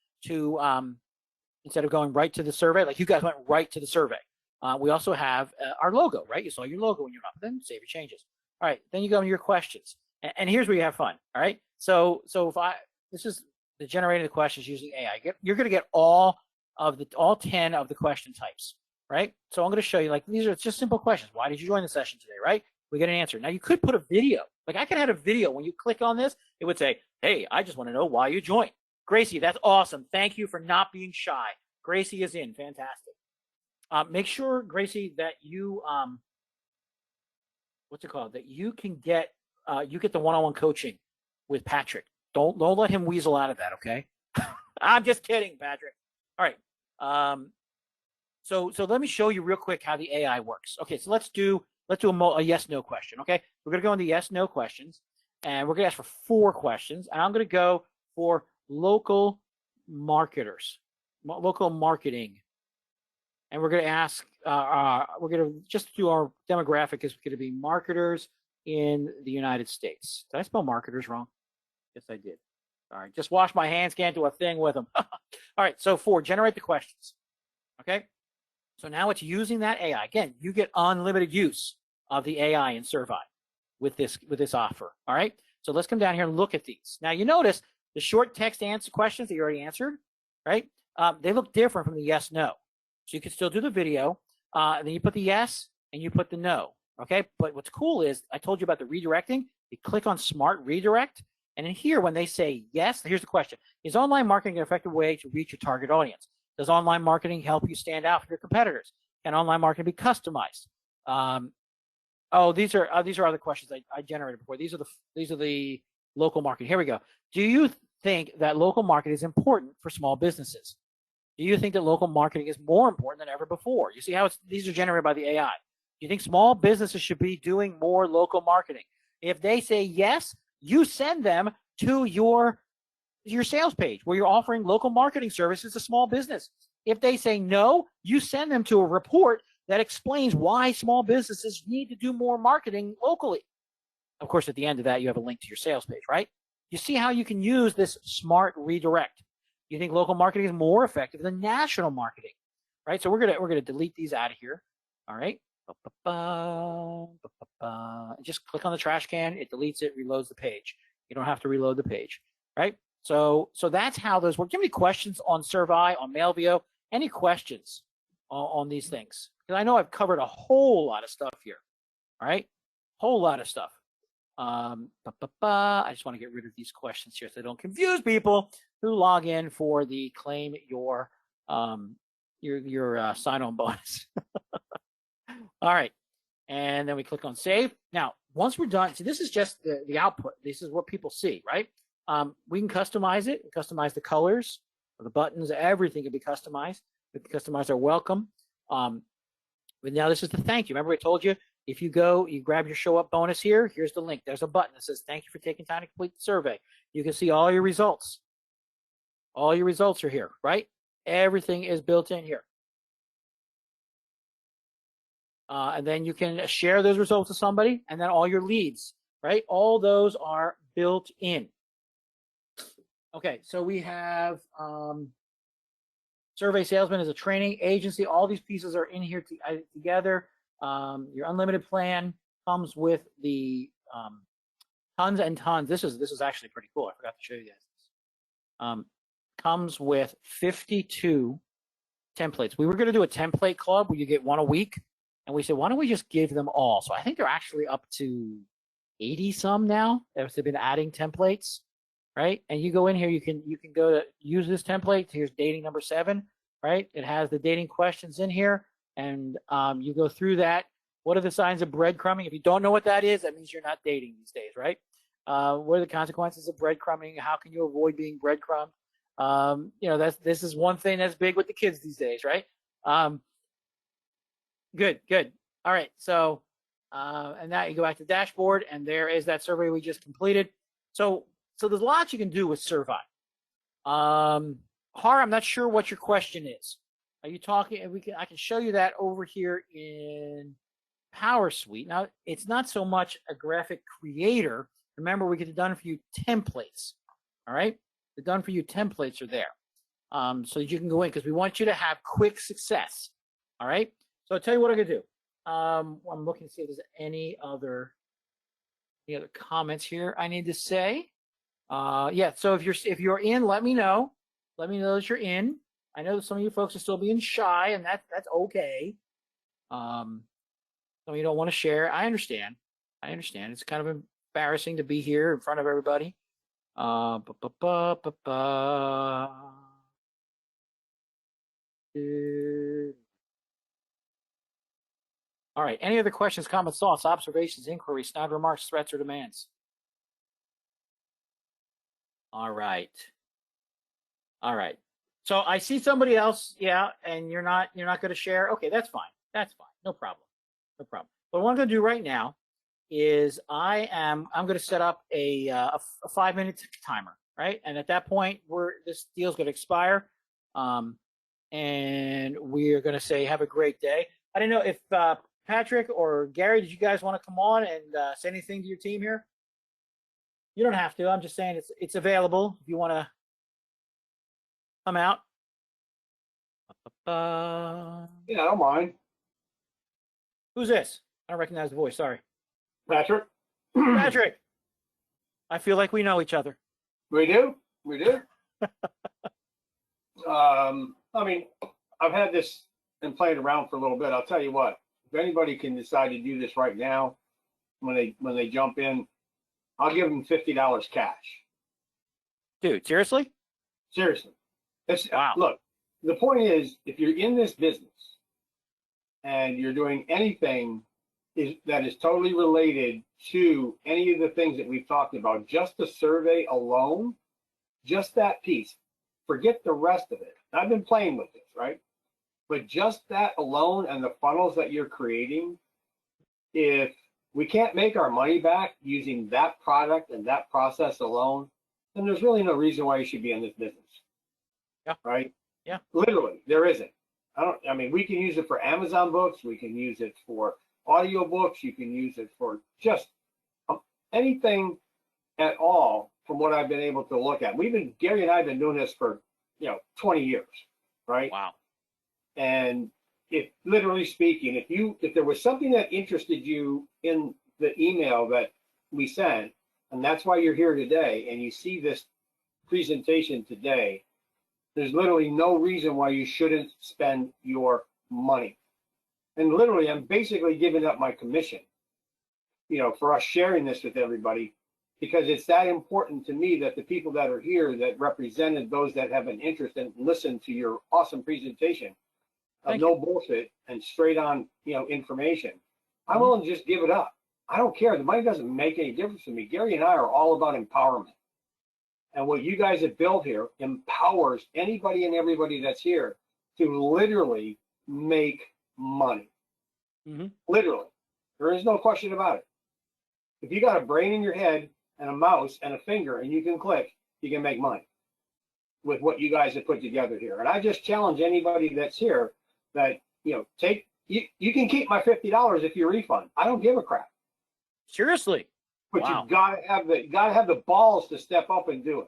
right to the survey. Like you guys went right to the survey. We also have our logo, right? You saw your logo when you're up, then save your changes. All right, then you go into your questions. And here's where you have fun, all right? So this is the generating the questions using AI. You're gonna get all 10 of the question types, right? So I'm gonna show you, like, these are just simple questions. Why did you join the session today, right? we get an answer. Now you could put a video. Like I could have a video. When you click on this, it would say, hey, I just want to know why you joined. Gracie, that's awesome. Thank you for not being shy. Gracie is in. Fantastic. Make sure, Gracie, that you, what's it called? That you can get, you get the one-on-one coaching with Patrick. Don't let him weasel out of that, okay? I'm just kidding, Patrick. All right. So let me show you real quick how the AI works. Okay, so let's do a yes/no question. Okay, we're gonna go into yes/no questions, and we're gonna ask for 4 questions, and I'm gonna go for local marketers, local marketing, and we're gonna ask. We're gonna just do our demographic is gonna be marketers in the United States. Did I spell marketers wrong? Yes, I did. All right, just wash my hands. Can't do a thing with them. All right, so 4, generate the questions. Okay, so now it's using that AI. Again, you get unlimited use of the AI in Survey with this offer. All right, so let's come down here and look at these. Now you notice the short text answer questions that you already answered, right? They look different from the yes, no. So you can still do the video, and then you put the yes and you put the no. Okay, but what's cool is I told you about the redirecting. You click on Smart Redirect, and in here when they say yes, here's the question: is online marketing an effective way to reach your target audience? Does online marketing help you stand out from your competitors? Can online marketing be customized? These are other questions I generated before. These are the local marketing. Here we go. Do you think that local marketing is important for small businesses? Do you think that local marketing is more important than ever before? You see how these are generated by the AI. Do you think small businesses should be doing more local marketing? If they say yes, you send them to your sales page where you're offering local marketing services to small business. If they say no, you send them to a report that explains why small businesses need to do more marketing locally. Of course, at the end of that, you have a link to your sales page, right? You see how you can use this Smart Redirect. You think local marketing is more effective than national marketing, right? So we're gonna delete these out of here. All right. Just click on the trash can. It deletes it, reloads the page. You don't have to reload the page, right? So that's how those work. Do you have any questions on Survey, on Mailvio? Any questions on these things? Because I know I've covered a whole lot of stuff here. All right, whole lot of stuff. I just want to get rid of these questions here so they don't confuse people who log in for the claim your sign-on bonus. All right, and then we click on save. Now, once we're done, so this is just the output. This is what people see, right? We can customize it, customize the colors, the buttons, everything can be customized. We can customize our welcome. But now this is the thank you. Remember I told you, if you go, you grab your show up bonus here, here's the link. There's a button that says, thank you for taking time to complete the survey. You can see all your results. All your results are here, right? Everything is built in here. And then you can share those results with somebody, and then all your leads, right? All those are built in. Okay, so we have Survey Salesman is a training agency. All these pieces are in here together. Your unlimited plan comes with the tons and tons. This is actually pretty cool. I forgot to show you guys this. Comes with 52 templates. We were going to do a template club where you get one a week, and we said, why don't we just give them all? So I think they're actually up to 80 some now. They've been adding templates, right? And you go in here, you can go to use this template. Here's dating number 7, right? It has the dating questions in here, and you go through that. What are the signs of breadcrumbing? If you don't know what that is, that means you're not dating these days, right? What are the consequences of breadcrumbing? How can you avoid being breadcrumbed? This is one thing that's big with the kids these days, right? Good. All right, so and now you go back to the dashboard, and there is that survey we just completed. So there's lots you can do with Survey. Har, I'm not sure what your question is. Are you talking? I can show you that over here in PowerSuite. Now, it's not so much a graphic creator. Remember, we get the done for you templates. All right, the done for you templates are there, so that you can go in, because we want you to have quick success. All right. So I'll tell you what I'm gonna do. I'm looking to see if there's any other comments here I need to say. Yeah. So if you're in, let me know. Let me know that you're in. I know that some of you folks are still being shy, and that's okay. Some of you don't want to share. I understand. I understand. It's kind of embarrassing to be here in front of everybody. Ba, ba, ba, ba, ba. All right. Any other questions, comments, thoughts, observations, inquiries, snide remarks, threats, or demands? All right. All right. So I see somebody else, yeah, and you're not going to share. Okay, that's fine. That's fine. No problem. No problem. But what I'm going to do right now is I'm going to set up a 5-minute timer, right? And at that point, this deal's going to expire, and we're going to say have a great day. I don't know if Patrick or Gary, did you guys want to come on and say anything to your team here? You don't have to. I'm just saying it's available if you want to come out. Yeah, I don't mind. Who's this? I don't recognize the voice. Sorry. Patrick? Patrick. I feel like we know each other. We do? We do? I mean, I've had this and played around for a little bit. I'll tell you what, if anybody can decide to do this right now, when they jump in, I'll give them $50 cash. Dude, seriously? Seriously. Wow. Look, the point is, if you're in this business and you're doing anything that is totally related to any of the things that we've talked about, just the survey alone, just that piece, forget the rest of it. I've been playing with this, right? But just that alone and the funnels that you're creating, if we can't make our money back using that product and that process alone, then there's really no reason why you should be in this business. Yeah. Right? Yeah. Literally, there isn't. I mean, we can use it for Amazon books. We can use it for audio books. You can use it for just anything at all from what I've been able to look at. Gary and I have been doing this for, 20 years, right? Wow. And literally speaking, if there was something that interested you in the email that we sent, and that's why you're here today, and you see this presentation today, there's literally no reason why you shouldn't spend your money. And literally, I'm basically giving up my commission, for us sharing this with everybody, because it's that important to me that the people that are here that represented those that have an interest and listen to your awesome presentation of no bullshit and straight on, information. I'm willing to just give it up. I don't care. The money doesn't make any difference to me. Gary and I are all about empowerment. And what you guys have built here empowers anybody and everybody that's here to literally make money. Mm-hmm. Literally. There is no question about it. If you got a brain in your head and a mouse and a finger and you can click, you can make money with what you guys have put together here. And I just challenge anybody that's here that, you can keep my $50 if you refund. I don't give a crap. Seriously? But wow. you gotta have the balls to step up and do it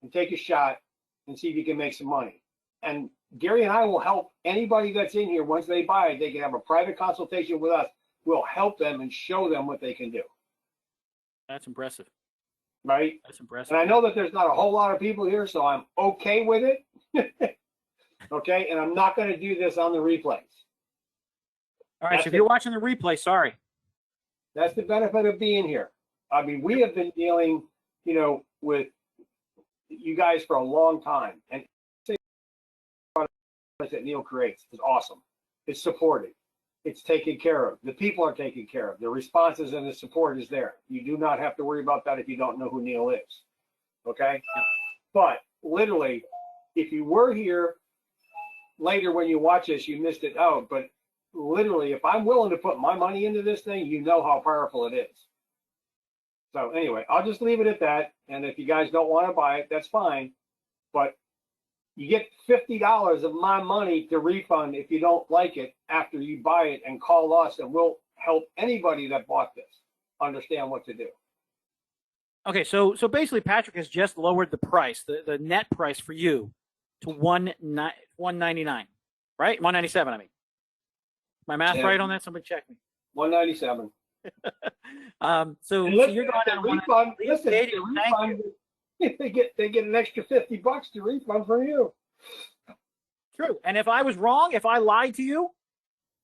and take a shot and see if you can make some money. And Gary and I will help anybody that's in here. Once they buy it, they can have a private consultation with us. We'll help them and show them what they can do. That's impressive. Right? That's impressive. And I know that there's not a whole lot of people here, so I'm okay with it. Okay? And I'm not going to do this on the replays. All right, so if you're watching the replay, sorry. That's the benefit of being here. I mean, we have been dealing, with you guys for a long time. And that Neil creates is awesome. It's supported. It's taken care of. The people are taken care of. The responses and the support is there. You do not have to worry about that if you don't know who Neil is. Okay? But literally, if you were here later when you watch this, you missed it out. But literally, if I'm willing to put my money into this thing, you know how powerful it is. So anyway, I'll just leave it at that. And if you guys don't want to buy it, that's fine. But you get $50 of my money to refund if you don't like it after you buy it, and call us and we'll help anybody that bought this understand what to do. Okay, so basically Patrick has just lowered the price, the net price for you to $199, right? $197, I mean. My math right on that? Somebody check me. $197. So you're going to refund. Listen, they get an extra $50 to refund from you. True. And if I was wrong, if I lied to you,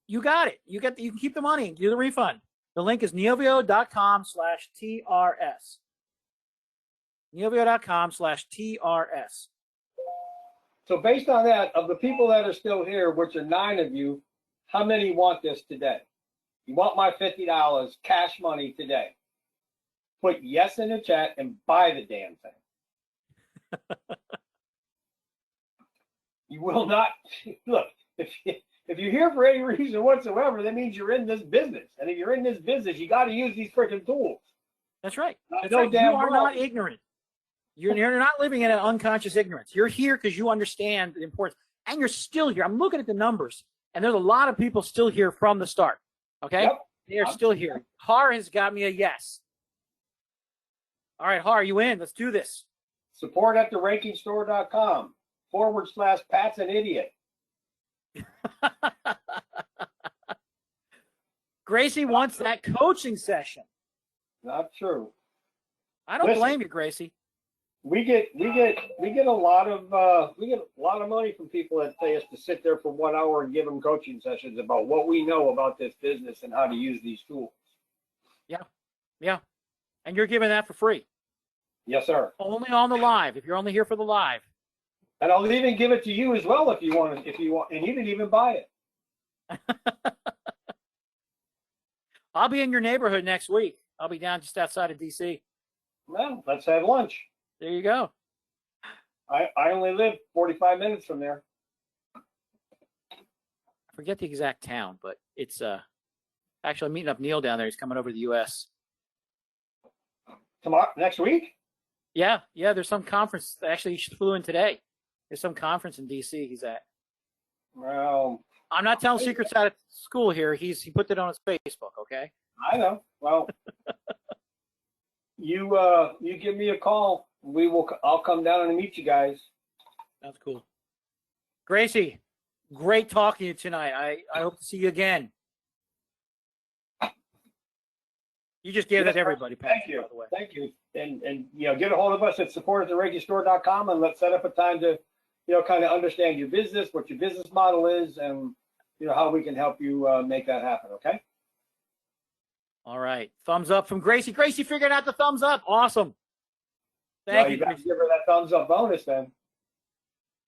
you got it. You can keep the money, do the refund. The link is neovio.com/TRS. Neovio.com/TRS. So based on that, of the people that are still here, which are 9 of you, how many want this today? You want my $50 cash money today? Put yes in the chat and buy the damn thing. You will not look. If you're here for any reason whatsoever, that means you're in this business. And if you're in this business, you got to use these freaking tools. That's right. That's No right. You damn are well. not ignorant. You're not living in an unconscious ignorance. You're here because you understand the importance, and you're still here. I'm looking at the numbers, and there's a lot of people still here from the start. Okay, Yep. they are still here. Har has got me a yes. All right, Har, you in? Let's do this. Support at therankingstore.com/Pat's an idiot. Gracie wants that coaching session. Not true. I don't Listen. blame you, Gracie. We get a lot of money from people that pay us to sit there for 1 hour and give them coaching sessions about what we know about this business and how to use these tools. Yeah, and you're giving that for free. Yes, sir. Only on the live. If you're only here for the live. And I'll even give it to you as well if you want, and you can even buy it. I'll be in your neighborhood next week. I'll be down just outside of DC. Well, let's have lunch. There you go. I only live 45 minutes from there. I forget the exact town, but it's actually I'm meeting up Neil down there. He's coming over to the US. Tomorrow, next week? Yeah, there's some conference. Actually, he flew in today. There's some conference in DC he's at. Well, I'm not telling secrets out of school here. He put that on his Facebook, okay? I know. Well, you give me a call. I'll come down and meet you guys. That's cool. Gracie, great talking to you tonight. I hope to see you again. You just gave that to everybody, Pat. Thank you. By the way. Thank you. And get a hold of us at support@therankingstore.com and let's set up a time to, kind of understand your business, what your business model is, and how we can help you make that happen. Okay. All right. Thumbs up from Gracie. Gracie figured out the thumbs up. Awesome. Thank you. You got to give her that thumbs up bonus then.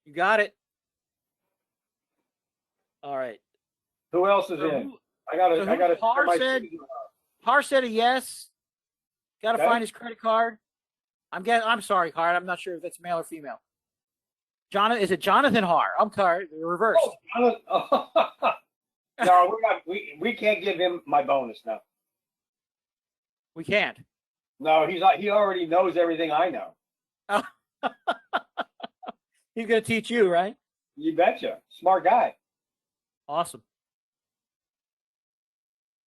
You got it. All right. Who else is in? I gotta. Har said a yes. Got to Okay. find his credit card. I'm sorry, Har. I'm not sure if that's male or female. Is it Jonathan Har? I'm sorry. Reversed. Oh, no, we can't give him my bonus now. We can't. No, he already knows everything I know. He's going to teach you, right? You betcha. Smart guy. Awesome.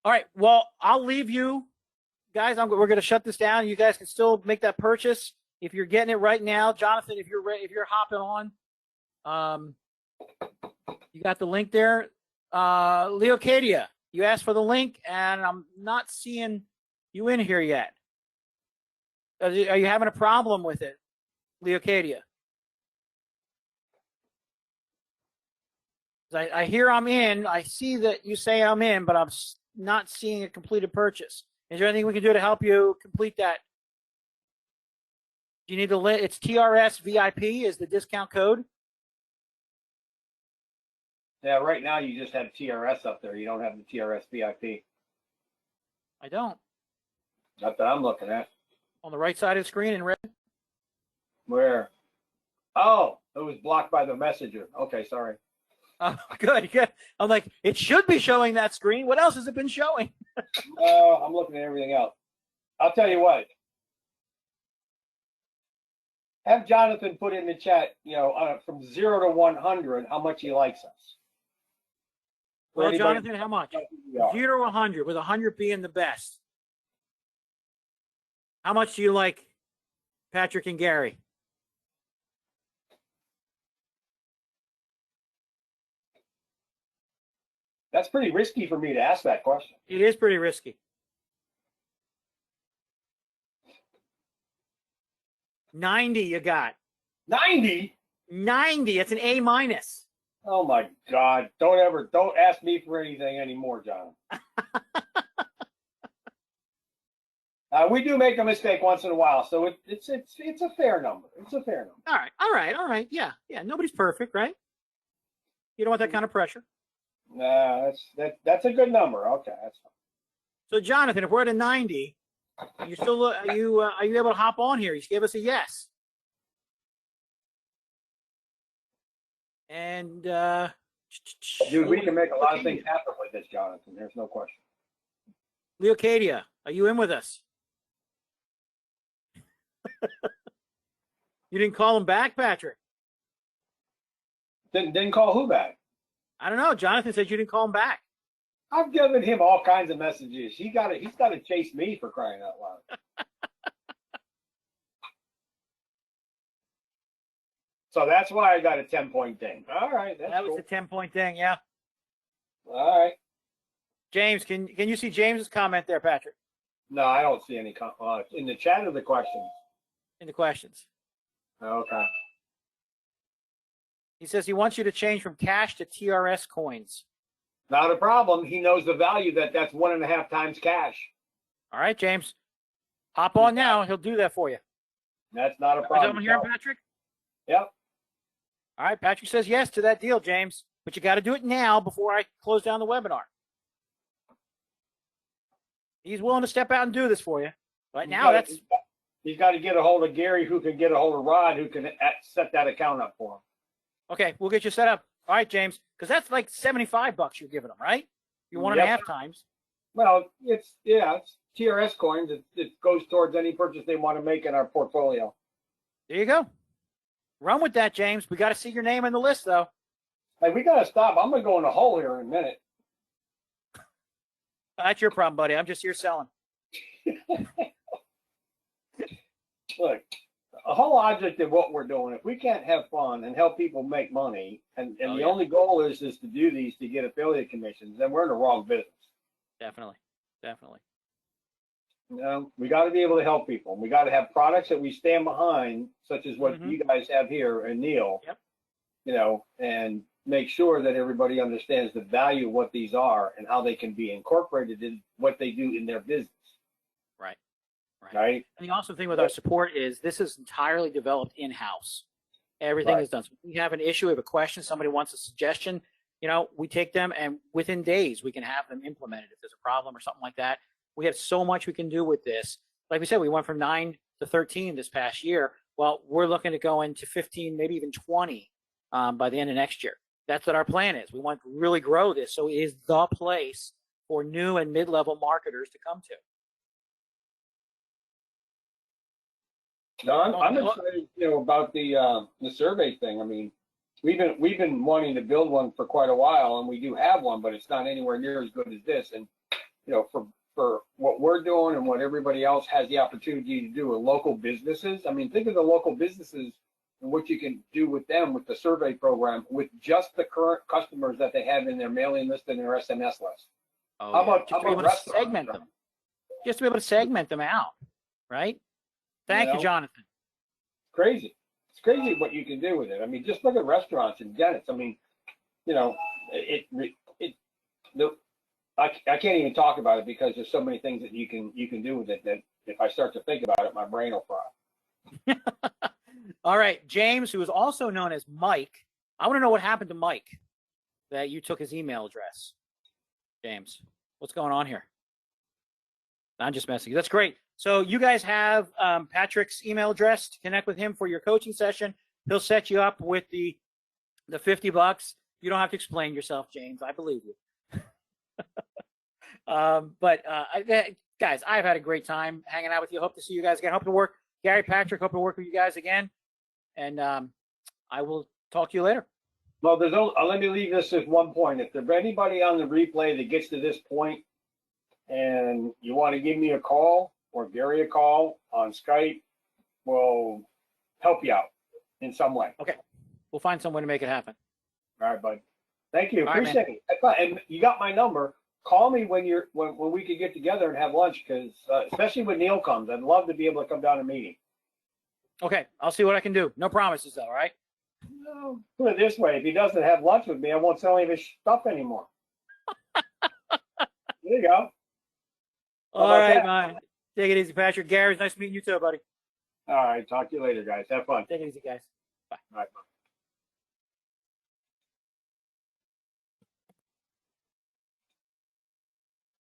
All right. Well, I'll leave you guys. We're going to shut this down. You guys can still make that purchase if you're getting it right now. Jonathan, if you're hopping on, you got the link there. Leocadia, you asked for the link, and I'm not seeing you in here yet. Are you having a problem with it, Leocadia? I hear I'm in. I see that you say I'm in, but I'm not seeing a completed purchase. Is there anything we can do to help you complete that? Do you need the link? It's TRS VIP is the discount code. Yeah, right now you just have TRS up there. You don't have the TRS VIP. I don't. Not that I'm looking at. On the right side of the screen in red. Where? Oh, it was blocked by the messenger. Okay, sorry. Oh, good. I'm like, it should be showing that screen. What else has it been showing? I'm looking at everything else. I'll tell you what. Have Jonathan put in the chat, from 0 to 100, how much he likes us. Well, Jonathan, how much? Yeah. 0 to 100, with 100 being the best. How much do you like Patrick and Gary? That's pretty risky for me to ask that question. It is pretty risky. 90 you got. 90? 90. It's an A minus. Oh my God. Don't ask me for anything anymore, John. We do make a mistake once in a while, so it's a fair number. It's a fair number. All right. Yeah. Nobody's perfect, right? You don't want that kind of pressure. That's a good number. Okay, that's fine. So, Jonathan, if we're at a 90, you still are you able to hop on here? You gave us a yes. And Dude, we can make a lot of things happen with this, Jonathan. There's no question. Leocadia, are you in with us? You didn't call him back, Patrick? Didn't call who back? I don't know. Jonathan said you didn't call him back. I've given him all kinds of messages. He's got to chase me, for crying out loud. So that's why I got a 10-point thing. All right, That was cool. the 10-point thing, yeah. All right. James, can you see James's comment there, Patrick? No, I don't see any in the chat of the questions. In the questions. Okay. He says he wants you to change from cash to TRS coins. Not a problem. He knows the value that's 1.5 times cash. All right, James. Hop on now. He'll do that for you. That's not a Is problem. that here, Patrick? Yep. All right, Patrick says yes to that deal, James. But you got to do it now before I close down the webinar. He's willing to step out and do this for you. Right now, he's got to get a hold of Gary, who can get a hold of Rod, who can set that account up for him. Okay, we'll get you set up. All right, James, because that's like $75 you're giving him, right? You're 1.5 times. Well, it's TRS coins. It goes towards any purchase they want to make in our portfolio. There you go. Run with that, James. We got to see your name in the list, though. Hey, we got to stop. I'm going to go in a hole here in a minute. That's your problem, buddy. I'm just here selling. Look, the whole object of what we're doing, if we can't have fun and help people make money, and the only goal is to do these to get affiliate commissions, then we're in the wrong business. Definitely. You know, we got to be able to help people. We got to have products that we stand behind, such as what you guys have here and Neil. Yep. You know, and make sure that everybody understands the value of what these are and how they can be incorporated in what they do in their business. Right. And the awesome thing with our support is this is entirely developed in-house. Everything is done. So if we have an issue, we have a question, somebody wants a suggestion, you know, we take them and within days we can have them implemented if there's a problem or something like that. We have so much we can do with this. Like we said, we went from 9 to 13 this past year. Well, we're looking to go into 15, maybe even 20 by the end of next year. That's what our plan is. We want to really grow this. So it is the place for new and mid-level marketers to come to. No, I'm excited, you know, about the survey thing. I mean, we've been wanting to build one for quite a while, and we do have one, but it's not anywhere near as good as this. And you know, for what we're doing and what everybody else has the opportunity to do with local businesses. I mean, think of the local businesses and what you can do with them with the survey program with just the current customers that they have in their mailing list and their SMS list. How about just to be able to segment them? Just to be able to segment them out, right? Thank you, Jonathan. Crazy. It's crazy what you can do with it. I mean, just look at restaurants and dentists. I mean, you know, I can't even talk about it because there's so many things that you can do with it that if I start to think about it, my brain will fry. All right, James, who is also known as Mike. I want to know what happened to Mike that you took his email address. James, what's going on here? I'm just messing. That's great. So you guys have Patrick's email address to connect with him for your coaching session. He'll set you up with the $50. You don't have to explain yourself, James. I believe you. Guys, I've had a great time hanging out with you. Hope to see you guys again. Hope to work, Gary, Patrick, hope to work with you guys again. And I will talk to you later. Well, let me leave this as one point. If there's anybody on the replay that gets to this point and you want to give me a call or Gary a call on Skype, we'll help you out in some way. Okay. We'll find some way to make it happen. All right, bud. Thank you. All right, appreciate it. And you got my number. Call me when we could get together and have lunch, because especially when Neil comes, I'd love to be able to come down and meet him. Okay, I'll see what I can do. No promises, though. All right. No, put it this way: if he doesn't have lunch with me, I won't sell any of his stuff anymore. There you go. All right, man. Take it easy, Patrick. Gary, nice meeting you too, buddy. All right. Talk to you later, guys. Have fun. Take it easy, guys. All right. Bye.